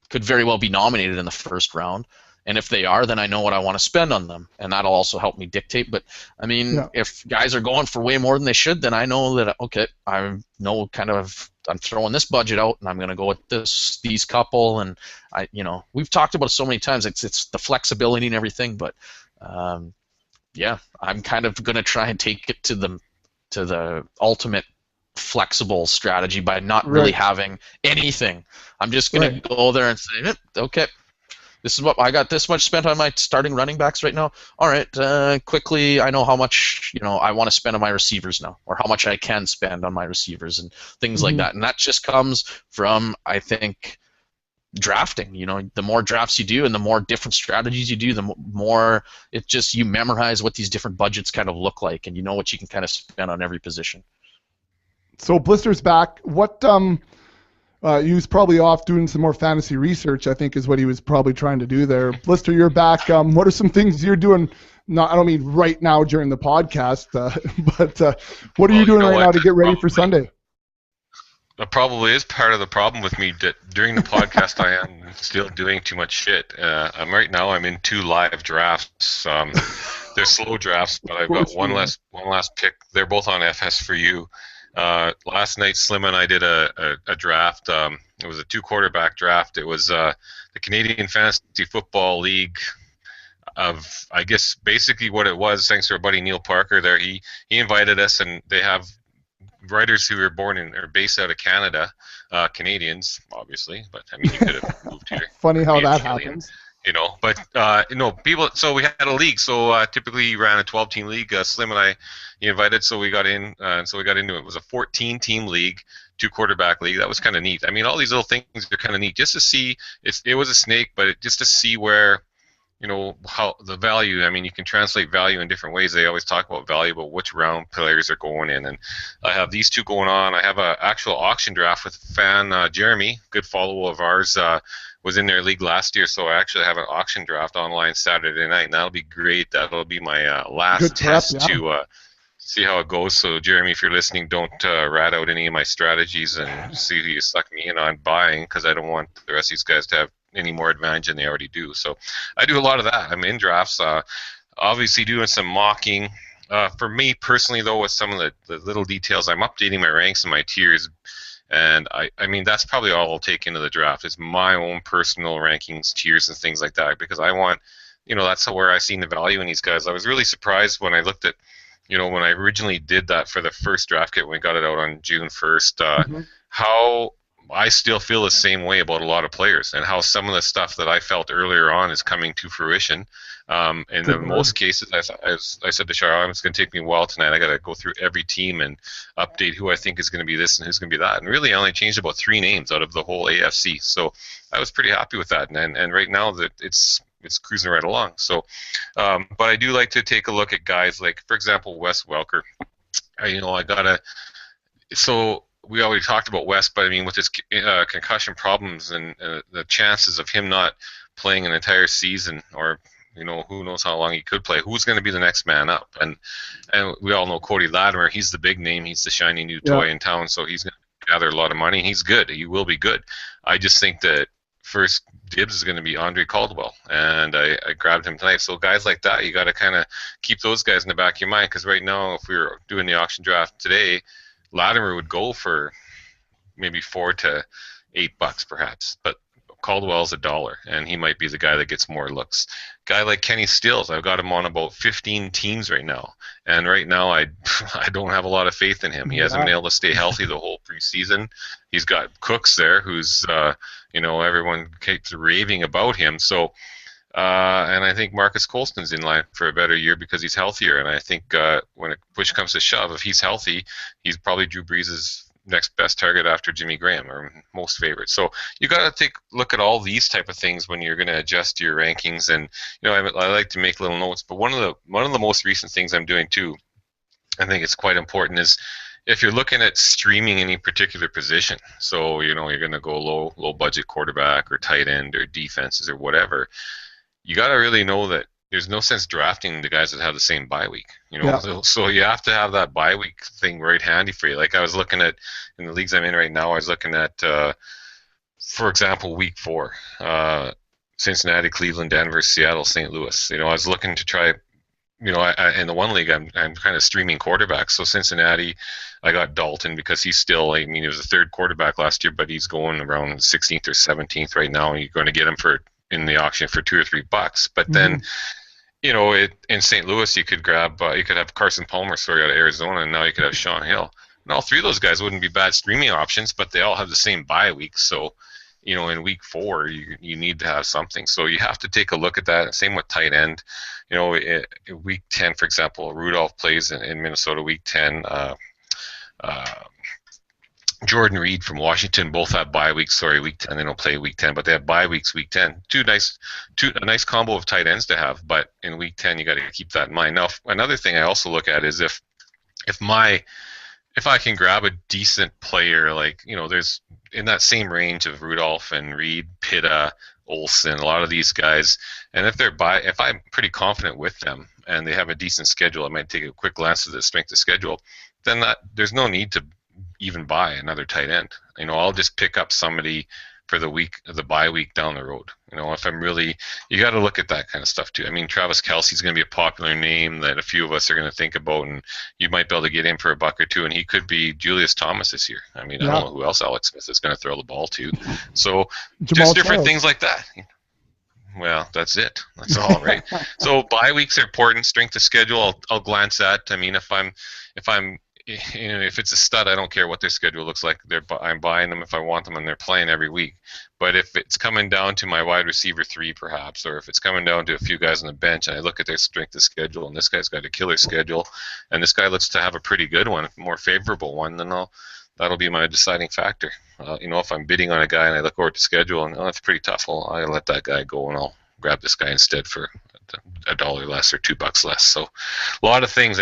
could very well be nominated in the first round. And if they are, then I know what I want to spend on them, and that'll also help me dictate. But I mean, if guys are going for way more than they should, then I know that, okay, I know kind of I'm throwing this budget out, and I'm going to go with these couple. And we've talked about it so many times. It's the flexibility and everything, but yeah, I'm kind of going to try and take it to the ultimate flexible strategy by not really having anything. I'm just going to go there and say, okay, this is what I got. This much spent on my starting running backs right now. All right, quickly, I know how much I want to spend on my receivers now, or how much I can spend on my receivers and things like that. And that just comes from, I think, drafting. The more drafts you do and the more different strategies you do, the more you memorize what these different budgets kind of look like, and you know what you can kind of spend on every position. So Blister's back. What he was probably off doing some more fantasy research, I think, is what he was probably trying to do there. Blister, you're back. What are some things you're doing? I don't mean right now during the podcast, but what are you doing right now to get ready for Sunday? That probably is part of the problem with me. That during the podcast, I am still doing too much shit. Right now, I'm in 2 live drafts. They're slow drafts, but I've got one last pick. They're both on FS for you. Last night, Slim and I did a draft. It was a 2-quarterback draft. It was the Canadian Fantasy Football League of, I guess, basically what it was, thanks to our buddy Neil Parker there. He invited us, and they have writers who were born in or based out of Canada, Canadians, obviously, but I mean, you could have moved here. Funny how that happens. But people. So we had a league. So typically, you ran a 12-team league. Slim and I, he invited, so we got in. So we got into it. It was a 14-team league, 2-quarterback league. That was kind of neat. I mean, all these little things are kind of neat, just to see. It was a snake, but just to see where, how the value. I mean, you can translate value in different ways. They always talk about value, but which round players are going in. And I have these 2 going on. I have an actual auction draft with fan Jeremy, good follower of ours. Was in their league last year, so I actually have an auction draft online Saturday night, and that'll be great. That'll be my last test to see how it goes. So, Jeremy, if you're listening, don't rat out any of my strategies and see who you suck me in on buying, because I don't want the rest of these guys to have any more advantage than they already do. So, I do a lot of that. I'm in drafts, obviously doing some mocking. For me personally, though, with some of the little details, I'm updating my ranks and my tiers. And I mean, that's probably all I'll take into the draft is my own personal rankings, tiers, and things like that, because I want that's where I seen the value in these guys. I was really surprised when I looked at, when I originally did that for the first draft kit when we got it out on June 1st, how I still feel the same way about a lot of players, and how some of the stuff that I felt earlier on is coming to fruition. In most cases, as I said to Charlotte, it's going to take me a while tonight. I got to go through every team and update who I think is going to be this and who's going to be that. And really, I only changed about 3 names out of the whole AFC. So I was pretty happy with that. And right now that it's cruising right along. So, but I do like to take a look at guys like, for example, Wes Welker. So we already talked about Wes, but I mean, with his concussion problems and the chances of him not playing an entire season, or who knows how long he could play, who's going to be the next man up? And we all know Cody Latimer. He's the big name. He's the shiny new toy in town, so he's going to gather a lot of money. He's good. He will be good. I just think that first dibs is going to be Andre Caldwell, and I grabbed him tonight. So guys like that, you got to kind of keep those guys in the back of your mind, because right now, if we were doing the auction draft today, Latimer would go for maybe $4 to $8 perhaps, but Caldwell's $1, and he might be the guy that gets more looks. Guy like Kenny Stills, I've got him on about 15 teams right now, and right now I don't have a lot of faith in him. He hasn't been able to stay healthy the whole preseason. He's got Cooks there, who's everyone keeps raving about him. So, and I think Marcus Colston's in line for a better year because he's healthier. And I think when a push comes to shove, if he's healthy, he's probably Drew Brees' next best target after Jimmy Graham, or most favorite. So you got to take a look at all these type of things when you're going to adjust your rankings. And I like to make little notes. But one of the most recent things I'm doing too, I think it's quite important, is if you're looking at streaming any particular position. So you're going to go low budget quarterback or tight end or defenses or whatever. You got to really know that there's no sense drafting the guys that have the same bye week. So you have to have that bye week thing right handy for you. Like I was looking at, in the leagues I'm in right now, I was looking at, for example, week 4, Cincinnati, Cleveland, Denver, Seattle, St. Louis. I was looking to try, in the one league, I'm kind of streaming quarterbacks. So Cincinnati, I got Dalton because he's still, he was a 3rd quarterback last year, but he's going around 16th or 17th right now, and you're going to get him in the auction for $2 or $3. But then, in St. Louis, you could have Carson Palmer out of Arizona, and now you could have Sean Hill. And all 3 of those guys wouldn't be bad streaming options, but they all have the same bye week. So, in week 4, you need to have something. So you have to take a look at that. Same with tight end. Week 10, for example, Rudolph plays in Minnesota week 10. Jordan Reed from Washington both have bye weeks. Week 10 they don't play week 10, but they have bye weeks week 10. A nice combo of tight ends to have. But in week 10, you got to keep that in mind. Now, another thing I also look at is if I can grab a decent player, there's in that same range of Rudolph and Reed, Pitta, Olsen, a lot of these guys, and if I'm pretty confident with them and they have a decent schedule, I might take a quick glance at the strength of schedule. Then there's no need to even buy another tight end. I'll just pick up somebody for the bye week down the road. If I'm really, you got to look at that kind of stuff too. Travis Kelce's going to be a popular name that a few of us are going to think about, and you might be able to get him for $1 or $2, and he could be Julius Thomas this year. I don't know who else Alex Smith is going to throw the ball to. So just different things like that. Well, that's it. That's all, right? So bye weeks are important. Strength of schedule, I'll glance at. If it's a stud, I don't care what their schedule looks like. I'm buying them if I want them, and they're playing every week. But if it's coming down to my wide receiver 3, perhaps, or if it's coming down to a few guys on the bench, and I look at their strength of schedule, and this guy's got a killer schedule, and this guy looks to have a pretty good one, a more favorable one, then that'll be my deciding factor. If I'm bidding on a guy and I look over at the schedule and that's pretty tough, well, I'll let that guy go, and I'll grab this guy instead for $1 less or $2 less. So a lot of things.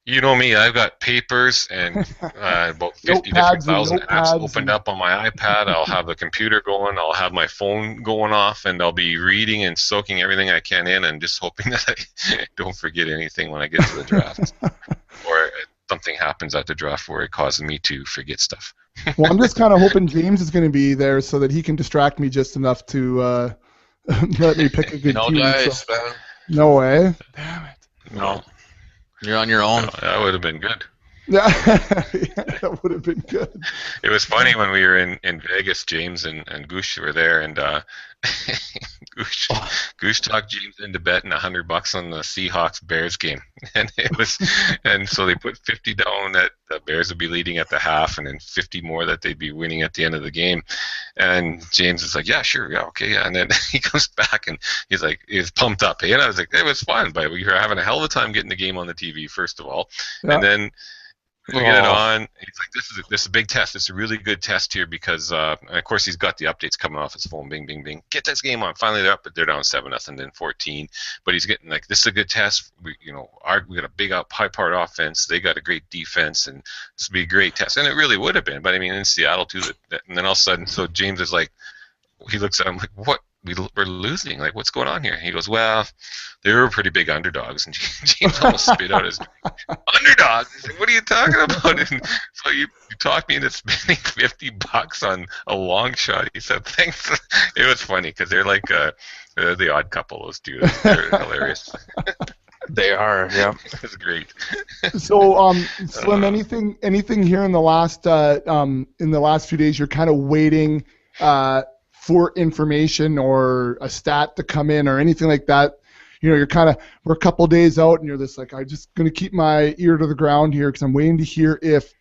You know me, I've got papers and about 50 different thousand apps opened up on my iPad. I'll have the computer going, I'll have my phone going off, and I'll be reading and soaking everything I can in and just hoping that I don't forget anything when I get to the draft. Or something happens at the draft where it causes me to forget stuff. Well, I'm just kind of hoping James is going to be there so that he can distract me just enough to let me pick a good team. Dice, man. No way. Damn it. No. You're on your own. No, that would have been good. Yeah, that would have been good. It was funny when we were in Vegas. James and Goosh were there, and Goosh, Goosh talked James into betting $100 on the Seahawks Bears game, and and so they put 50 down that the Bears would be leading at the half, and then 50 more that they'd be winning at the end of the game. And James is like, yeah, sure, yeah, okay, yeah. And then he comes back and he's pumped up, and I was like, it was fun, but we were having a hell of a time getting the game on the TV first of all, and then. We get it on. He's like, this is a big test. This is a really good test here because, and of course, he's got the updates coming off his phone. Bing, bing, bing. Get this game on. Finally, they're up, but they're down 7-0, then 14. But he's getting like, this is a good test. We got a big high-powered offense. They got a great defense, and this would be a great test. And it really would have been. But I mean, in Seattle too. And then all of a sudden, so James is like, he looks at him like, what? We're losing. Like, what's going on here? He goes, well, they were pretty big underdogs. And James almost spit out his drink. Underdogs? He said, what are you talking about? And so you talked me into spending $50 on a long shot. He said, thanks. It was funny because they're like the odd couple, those two. They're hilarious. They are, yeah. It's great. So, Slim, anything here in the last few days you're kind of waiting for information or a stat to come in or anything like that? We're a couple days out and you're just like, I'm just going to keep my ear to the ground here because I'm waiting to hear if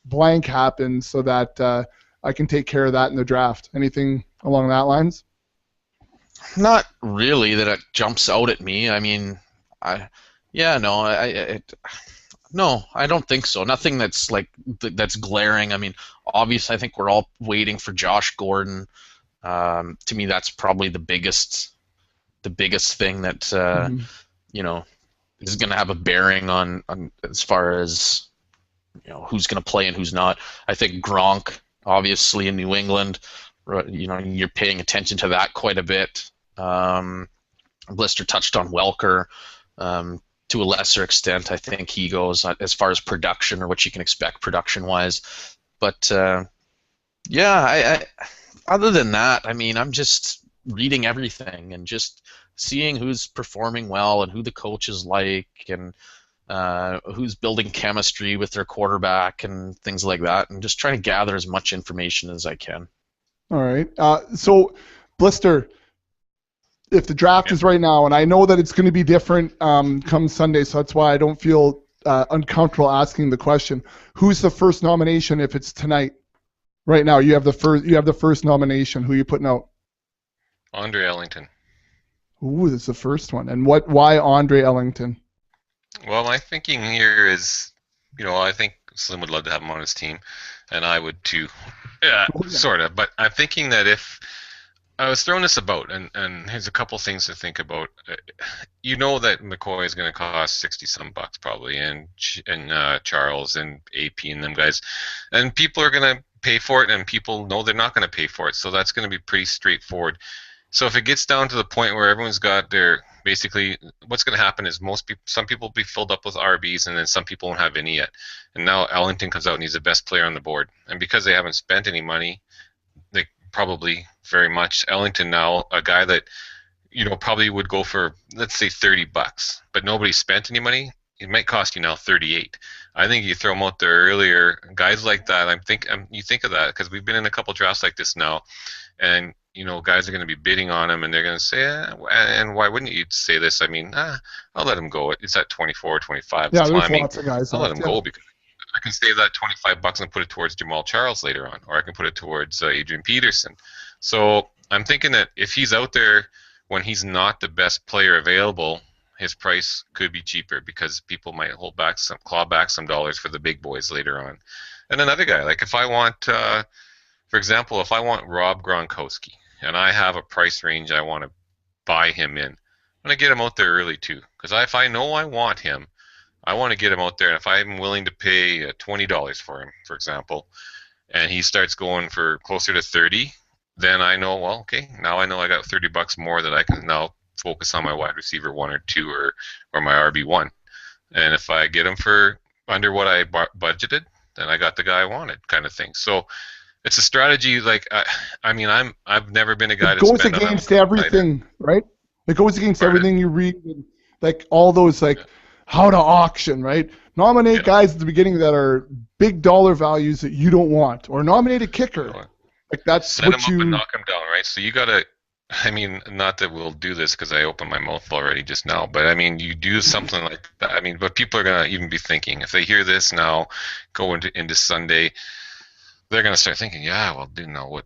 blank happens so that I can take care of that in the draft. Anything along that lines? Not really that it jumps out at me. I mean, no, I don't think so. Nothing that's that's glaring. I mean, obviously, I think we're all waiting for Josh Gordon. To me, that's probably the biggest thing that is going to have a bearing on as far as who's going to play and who's not. I think Gronk, obviously in New England, you're paying attention to that quite a bit. Blister touched on Welker. To a lesser extent, I think he goes as far as production or what you can expect production-wise. But other than that, I mean, I'm just reading everything and just seeing who's performing well and who the coach is like and who's building chemistry with their quarterback and things like that, and just trying to gather as much information as I can. All right. So, Blister, if the draft is right now, and I know that it's going to be different come Sunday, so that's why I don't feel uncomfortable asking the question. Who's the first nomination if it's tonight? Right now, you have the first nomination. Who are you putting out? Andre Ellington. Ooh, that's the first one. And why Andre Ellington? Well, my thinking here is, I think Slim would love to have him on his team, and I would too, sort of. But I'm thinking that if I was throwing this about, and here's a couple things to think about. That McCoy is going to cost $60-some probably, and Charles and AP and them guys, and people are going to pay for it, and people know they're not going to pay for it, so that's going to be pretty straightforward. So if it gets down to the point where everyone's got basically what's going to happen is some people will be filled up with RBs, and then some people won't have any yet. And now Ellington comes out and he's the best player on the board, and because they haven't spent any money, they probably very much Ellington now, a guy that probably would go for, let's say, $30, but nobody spent any money. It might cost you now 38. I think you throw them out there earlier. Guys like that, you think of that because we've been in a couple drafts like this now, and guys are going to be bidding on him, and they're going to say, and why wouldn't you say this? I mean, I'll let him go. It's at 24, 25. Yeah, there's lots of guys. I'll let him go because I can save that $25 and put it towards Jamal Charles later on, or I can put it towards Adrian Peterson. So I'm thinking that if he's out there when he's not the best player available, his price could be cheaper because people might claw back some dollars for the big boys later on. And another guy, like if I want, for example, if I want Rob Gronkowski and I have a price range I want to buy him in, I'm going to get him out there early too. Because if I know I want him, I want to get him out there. And if I'm willing to pay $20 for him, for example, and he starts going for closer to 30, then I know, well, okay, now I know I got $30 more that I can now focus on my wide receiver 1 or 2 or my RB1. And if I get him for under what I budgeted, then I got the guy I wanted, kind of thing. So it's a strategy. Like I've never been a guy. It goes against everything, right? It goes against everything you read, like all those how to auction, right? Nominate guys at the beginning that are big dollar values that you don't want, or nominate a kicker. Like that's set what him up and knock him down, right? So you gotta I mean, not that we'll do this because I opened my mouth already just now, but I mean, you do something like that. I mean, but people are gonna even be thinking if they hear this now, go into Sunday, they're gonna start thinking, yeah, well, you know what,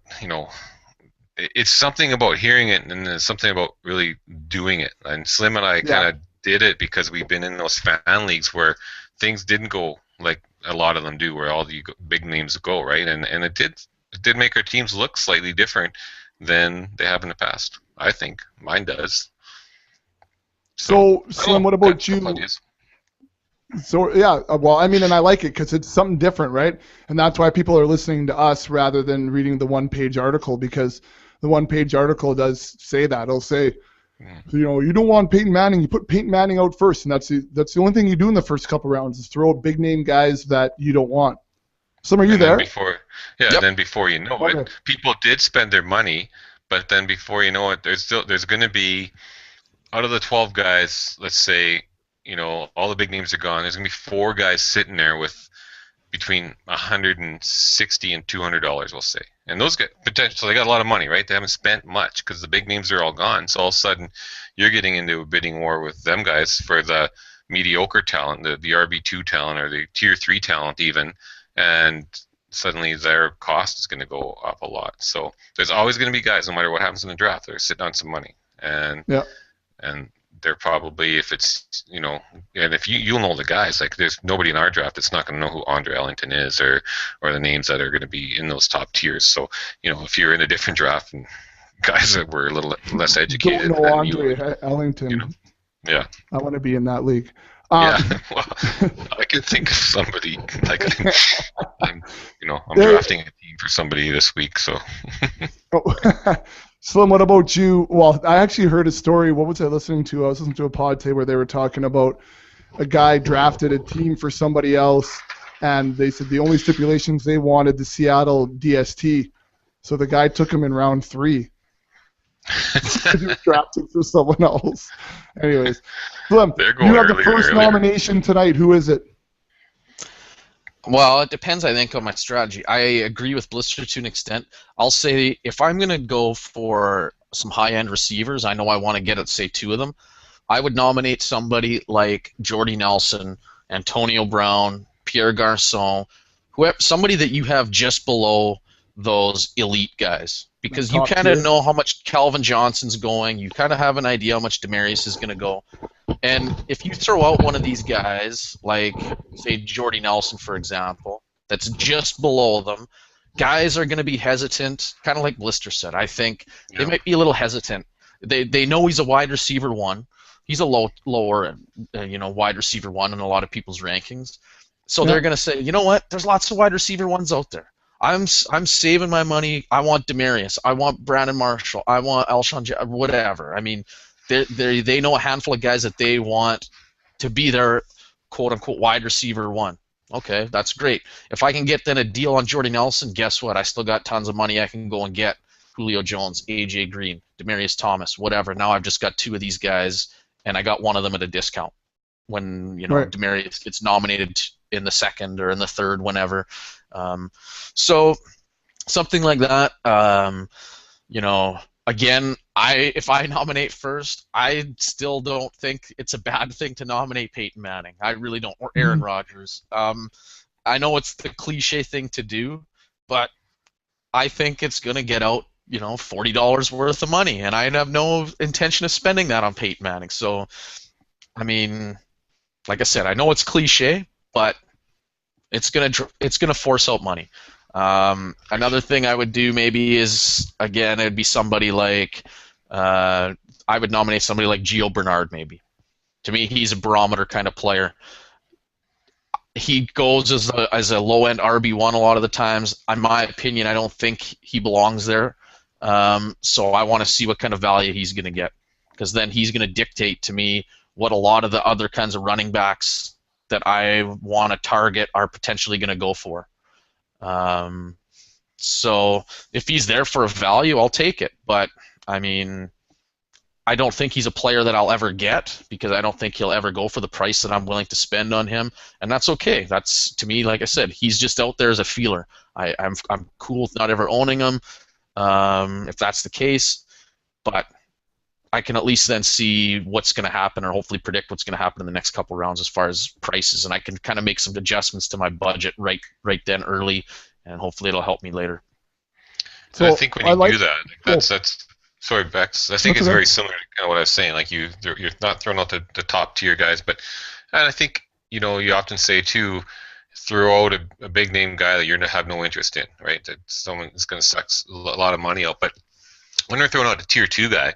it's something about hearing it, and there's something about really doing it. And Slim and I Yeah. kind of did it because we've been in those fan leagues where things didn't go like a lot of them do, where all the big names go, right? And it did make our teams look slightly different than they have in the past. I think mine does. So So, I don't Slim, know, what got a about couple you? ideas. So yeah, well, I mean, and I like it because it's something different, right? And that's why people are listening to us rather than reading the one-page article, because the one-page article does say that. It'll say, Mm. you don't want Peyton Manning. You put Peyton Manning out first, and that's the only thing you do in the first couple rounds is throw out big-name guys that you don't want. Slim, are you And then there? before, yeah, Yep. then before you know Okay. it, people did spend their money, but then before you know it, there's going to be out of the 12 guys, let's say, all the big names are gone. There's gonna be four guys sitting there with between 160 and $200, we'll say. And those guys potentially they got a lot of money, right? They haven't spent much because the big names are all gone. So all of a sudden, you're getting into a bidding war with them guys for the mediocre talent, the RB2 talent or the tier 3 talent even, and suddenly their cost is going to go up a lot. So there's always going to be guys, no matter what happens in the draft, that are sitting on some money. And Yeah. and they're probably if it's and if you'll know the guys, like there's nobody in our draft that's not going to know who Andre Ellington is or the names that are going to be in those top tiers. So if you're in a different draft and guys that were a little less educated Don't know than you, Andre Ellington. yeah, I want to be in that league. yeah. Well, I could think of somebody like I'm There- drafting a team for somebody this week, so Slim, what about you? Well, I actually heard a story. What was I listening to? I was listening to a pod today where they were talking about a guy drafted a team for somebody else, and they said the only stipulations they wanted the Seattle DST. So the guy took him in round 3. He was drafted for someone else. Anyways, Slim, They're going you have the earlier, first earlier. nomination tonight. Who is it? Well, it depends, I think, on my strategy. I agree with Blister to an extent. I'll say if I'm going to go for some high-end receivers, I know I want to get at, say, 2 of them, I would nominate somebody like Jordy Nelson, Antonio Brown, Pierre Garçon, somebody that you have just below those elite guys. Because you Top kind of tier. know how much Calvin Johnson's going. You kind of have an idea how much Demarius is going to go. And if you throw out one of these guys, like, say, Jordy Nelson, for example, that's just below them, guys are going to be hesitant, kind of like Blister said. I think they Yeah. might be a little hesitant. They know he's a wide receiver 1. He's a lower wide receiver 1 in a lot of people's rankings. So Yeah. they're going to say, you know what, there's lots of wide receiver 1s out there. I'm saving my money. I want Demarius. I want Brandon Marshall. I want Alshon, whatever. I mean, they know a handful of guys that they want to be their quote-unquote wide receiver 1. Okay, that's great. If I can get then a deal on Jordy Nelson, guess what? I still got tons of money I can go and get Julio Jones, A.J. Green, Demarius Thomas, whatever. Now I've just got 2 of these guys, and I got one of them at a discount when Right. Demarius gets nominated in the 2nd or in the 3rd, whenever. So something like that. Again, if I nominate first, I still don't think it's a bad thing to nominate Peyton Manning. I really don't, or Aaron Rodgers. I know it's the cliche thing to do, but I think it's going to get out, $40 worth of money, and I have no intention of spending that on Peyton Manning. So, I mean, like I said, I know it's cliche, but it's gonna force out money. Another thing I would do maybe is, again, it'd be somebody like I would nominate somebody like Gio Bernard maybe. To me, he's a barometer kind of player. He goes as a low-end RB1 a lot of the times. In my opinion, I don't think he belongs there. So I want to see what kind of value he's going to get, because then he's going to dictate to me what a lot of the other kinds of running backs that I want to target are potentially going to go for. So if he's there for a value, I'll take it. But, I mean, I don't think he's a player that I'll ever get, because I don't think he'll ever go for the price that I'm willing to spend on him, and that's okay. That's, to me, like I said, he's just out there as a feeler. I'm cool with not ever owning him, if that's the case. but I can at least then see what's going to happen, or hopefully predict what's going to happen in the next couple rounds as far as prices, and I can kind of make some adjustments to my budget right then early, and hopefully it'll help me later. So I think when you do that, that's sorry, Bex. I think it's very similar to kind of what I was saying. Like you're not throwing out the top tier guys, and I think you often say too, throw out a big name guy that you have no interest in, right? That someone is going to suck a lot of money out. But when they're throwing out a tier 2 guy,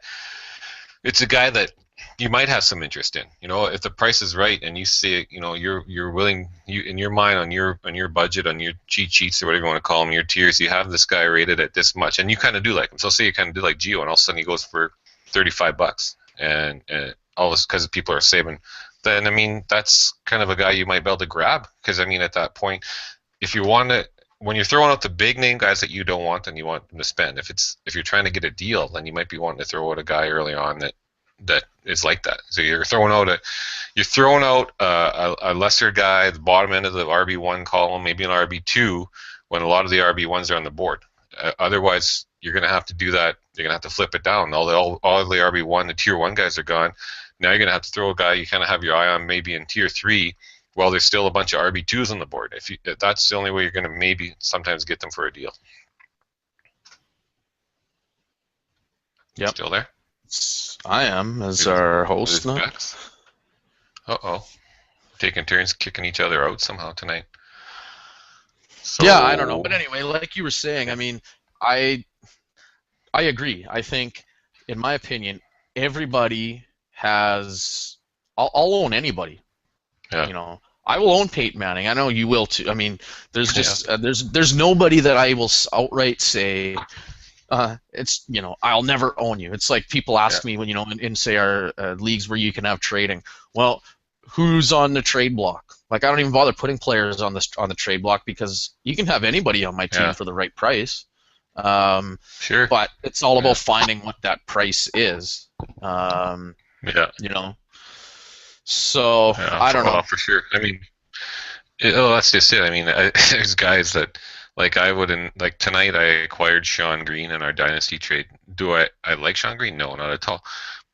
it's a guy that you might have some interest in. If the price is right and you see it, you're willing, in your mind, on your budget, on your cheat sheets or whatever you want to call them, your tiers, you have this guy rated at this much, and you kind of do like him. So say you kind of do like Gio, and all of a sudden he goes for $35, and all this because people are saving. Then I mean that's kind of a guy you might be able to grab, because I mean at that point, if you want to. When you're throwing out the big name guys that you don't want and you want them to spend, if you're trying to get a deal, then you might be wanting to throw out a guy early on that is like that. So you're throwing out a lesser guy, the bottom end of the RB1 column, maybe an RB2, when a lot of the RB1s are on the board. Otherwise, you're going to have to do that. You're going to have to flip it down. All the RB1, the tier 1 guys are gone. Now you're going to have to throw a guy you kind of have your eye on maybe in tier 3. Well, there's still a bunch of RB2s on the board. If that's the only way you're going to maybe sometimes get them for a deal. Yep. Still there? I am, as our host. Uh-oh. Taking turns kicking each other out somehow tonight. So... Yeah, I don't know. But anyway, like you were saying, I mean, I agree. I think, in my opinion, everybody has... I'll own anybody. Yeah. I will own Peyton Manning. I know you will too. I mean, there's just there's nobody that I will outright say it's I'll never own you. It's like people ask me when in say our leagues where you can have trading. Well, who's on the trade block? Like I don't even bother putting players on the trade block because you can have anybody on my team for the right price. Sure. But it's all about finding what that price is. So I don't know for sure. I mean, that's just it. I mean, there's guys that like I wouldn't like tonight. I acquired Sean Green in our dynasty trade. Do I like Sean Green? No, not at all.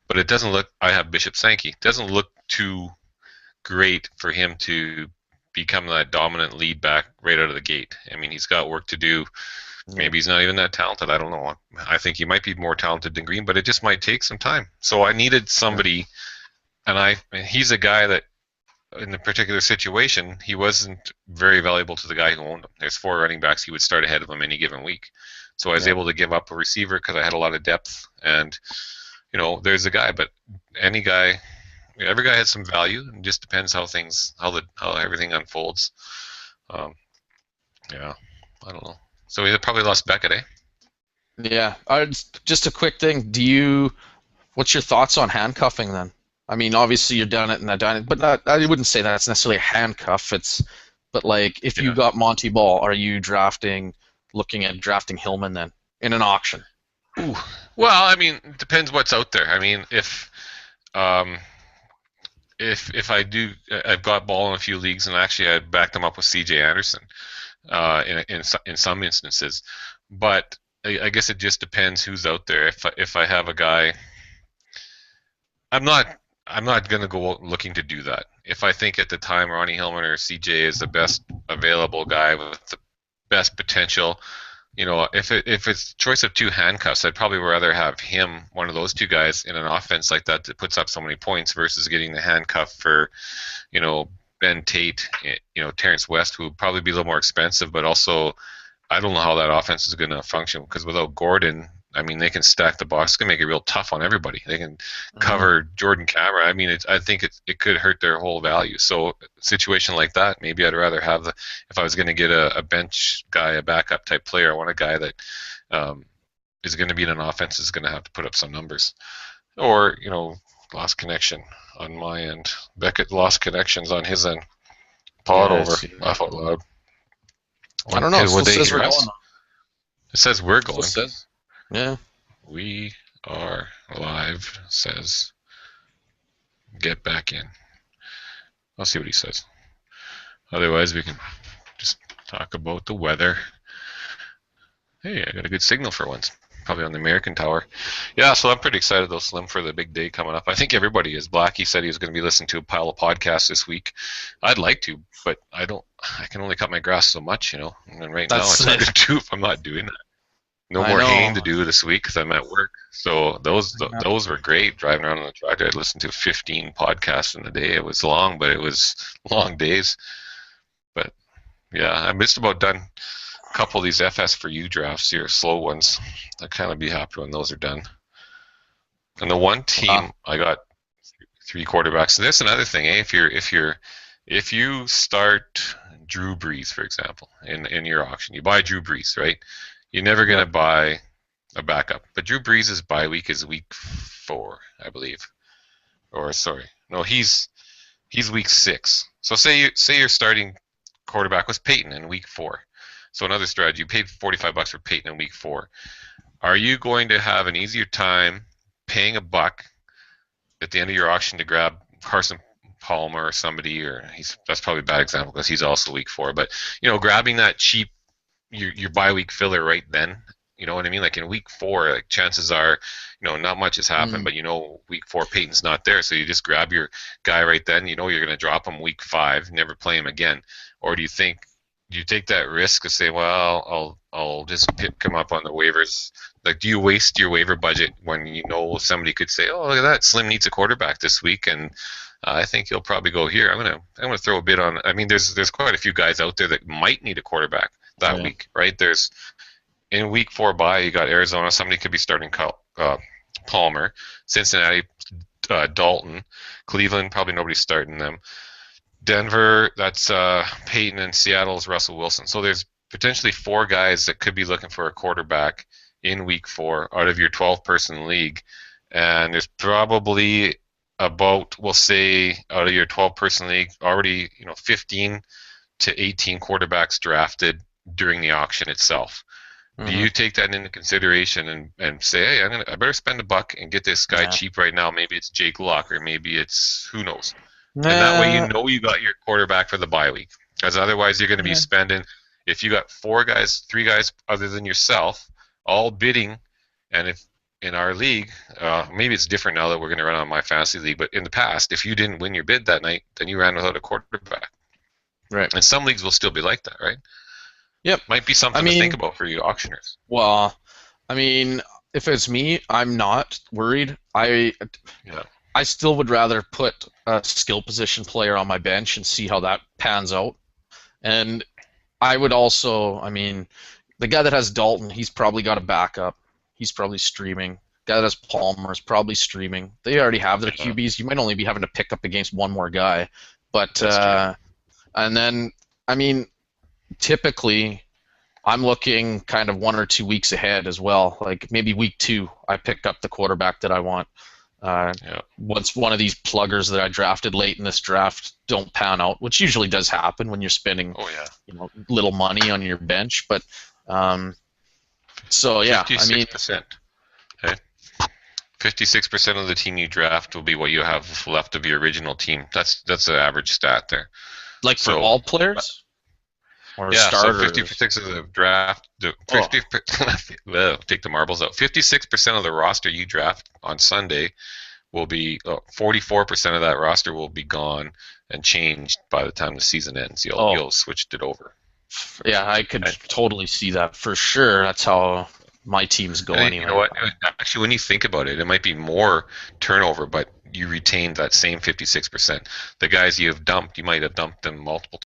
But it doesn't look. I have Bishop Sankey. It doesn't look too great for him to become that dominant lead back right out of the gate. I mean, he's got work to do. Maybe he's not even that talented. I don't know. I think he might be more talented than Green, but it just might take some time. So I needed somebody. And he's a guy that, in the particular situation, he wasn't very valuable to the guy who owned him. There's 4 running backs he would start ahead of him any given week. So I was able to give up a receiver because I had a lot of depth. And, there's a guy. But any guy, every guy has some value. It just depends how everything unfolds. I don't know. So we probably lost Beckett, eh? Yeah. Just a quick thing. What's your thoughts on handcuffing then? I mean, obviously you're down it in that dynasty, but I wouldn't say that's necessarily a handcuff. But like if you got Monty Ball, are you looking at drafting Hillman then in an auction? Ooh. Well, I mean, it depends what's out there. I mean, if I do, I've got Ball in a few leagues, and actually I backed them up with C.J. Anderson in some instances. But I guess it just depends who's out there. If I have a guy, I'm not going to go out looking to do that. If I think at the time Ronnie Hillman or CJ is the best available guy with the best potential, if it's a choice of 2 handcuffs, I'd probably rather have him, one of those 2 guys, in an offense like that puts up so many points versus getting the handcuff for, Ben Tate, Terrence West, who would probably be a little more expensive, but also I don't know how that offense is going to function because without Gordon, I mean, they can stack the box. It's going to make it real tough on everybody. They can cover Jordan Cameron. I mean, I think it could hurt their whole value. So a situation like that, maybe I'd rather have if I was going to get a bench guy, a backup type player, I want a guy that is going to be in an offense is going to have to put up some numbers. Or, lost connection on my end. Beckett lost connections on his end. Pod over. Laugh out loud. I don't know. It says we're going. It says we're going. Yeah. We are live, says. Get back in. I'll see what he says. Otherwise, we can just talk about the weather. Hey, I got a good signal for once. probably on the American Tower. Yeah, so I'm pretty excited though, Slim, for the big day coming up. I think everybody is. Blackie said he was going to be listening to a pile of podcasts this week. I'd like to, but I don't. I can only cut my grass so much, you know. And right now it's hard to do if I'm not doing that. No more haying to do this week because I'm at work. So those were great. Driving around on the tractor, I'd listen to 15 podcasts in a day. It was long, but it was long days. But yeah, I'm just about done. A couple of these FS for you drafts here, slow ones. I'll kind of be happy when those are done. And the one team I got 3 quarterbacks. And that's another thing, eh? If you start Drew Brees, for example, in your auction, you buy Drew Brees, right? You're never going to buy a backup. But Drew Brees' bye week is week 4, I believe. Or sorry, no, he's week 6. So say your starting quarterback was Peyton in week 4. So another strategy, you paid $45 for Peyton in week 4. Are you going to have an easier time paying $1 at the end of your auction to grab Carson Palmer or somebody, or that's probably a bad example because he's also week 4, but you know, grabbing that cheap your bye week filler right then, you know what I mean? Like in week 4, like chances are, you know, not much has happened, but you know, week 4 Peyton's not there, so you just grab your guy right then. You know, you're going to drop him week 5, never play him again. Or do you take that risk to say, well, I'll just pick him up on the waivers? Like, do you waste your waiver budget when you know somebody could say, oh, look at that, Slim needs a quarterback this week, and I think he'll probably go here. I'm gonna throw a bit on. I mean, there's quite a few guys out there that might need a quarterback that week, right? There's in week 4 bye, you got Arizona. Somebody could be starting Palmer, Cincinnati, Dalton, Cleveland. Probably nobody's starting them. Denver, that's Peyton, and Seattle's Russell Wilson. So there's potentially 4 guys that could be looking for a quarterback in week 4 out of your 12-person league, and there's probably about, we'll say, out of your 12-person league, already 15 to 18 quarterbacks drafted during the auction itself. Do you take that into consideration and say, hey, I better spend $1 and get this guy cheap right now? Maybe it's Jake Locke, or maybe it's who knows. And that way you got your quarterback for the bye week. Because otherwise you're going to be spending, if you got 3 guys other than yourself, all bidding, and if in our league, maybe it's different now that we're going to run on my fantasy league, but in the past, if you didn't win your bid that night, then you ran without a quarterback. Right. And some leagues will still be like that, right? Yep. Might be something to think about for you auctioneers. Well, I mean, if it's me, I'm not worried. I still would rather put a skill position player on my bench and see how that pans out. And I would also, I mean, the guy that has Dalton, he's probably got a backup. He's probably streaming. The guy that has Palmer is probably streaming. They already have their QBs. You might only be having to pick up against one more guy. But and then, I mean, typically, I'm looking kind of 1 or 2 weeks ahead as well. Like maybe week 2, I pick up the quarterback that I want. Once one of these pluggers that I drafted late in this draft don't pan out, which usually does happen when you're spending little money on your bench. But so yeah, 56%. Okay. 56% of the team you draft will be what you have left of your original team. That's the average stat there. Like for all players? Or starters? So 56 of the draft. Well, take the marbles out. 56% of the roster you draft on Sunday will be 44% of that roster will be gone and changed by the time the season ends. You'll switched it over. Yeah, I could totally see that for sure. That's how my teams go anyway. You know what? Actually, when you think about it, it might be more turnover, but you retained that same 56%. The guys you have dumped, you might have dumped them multiple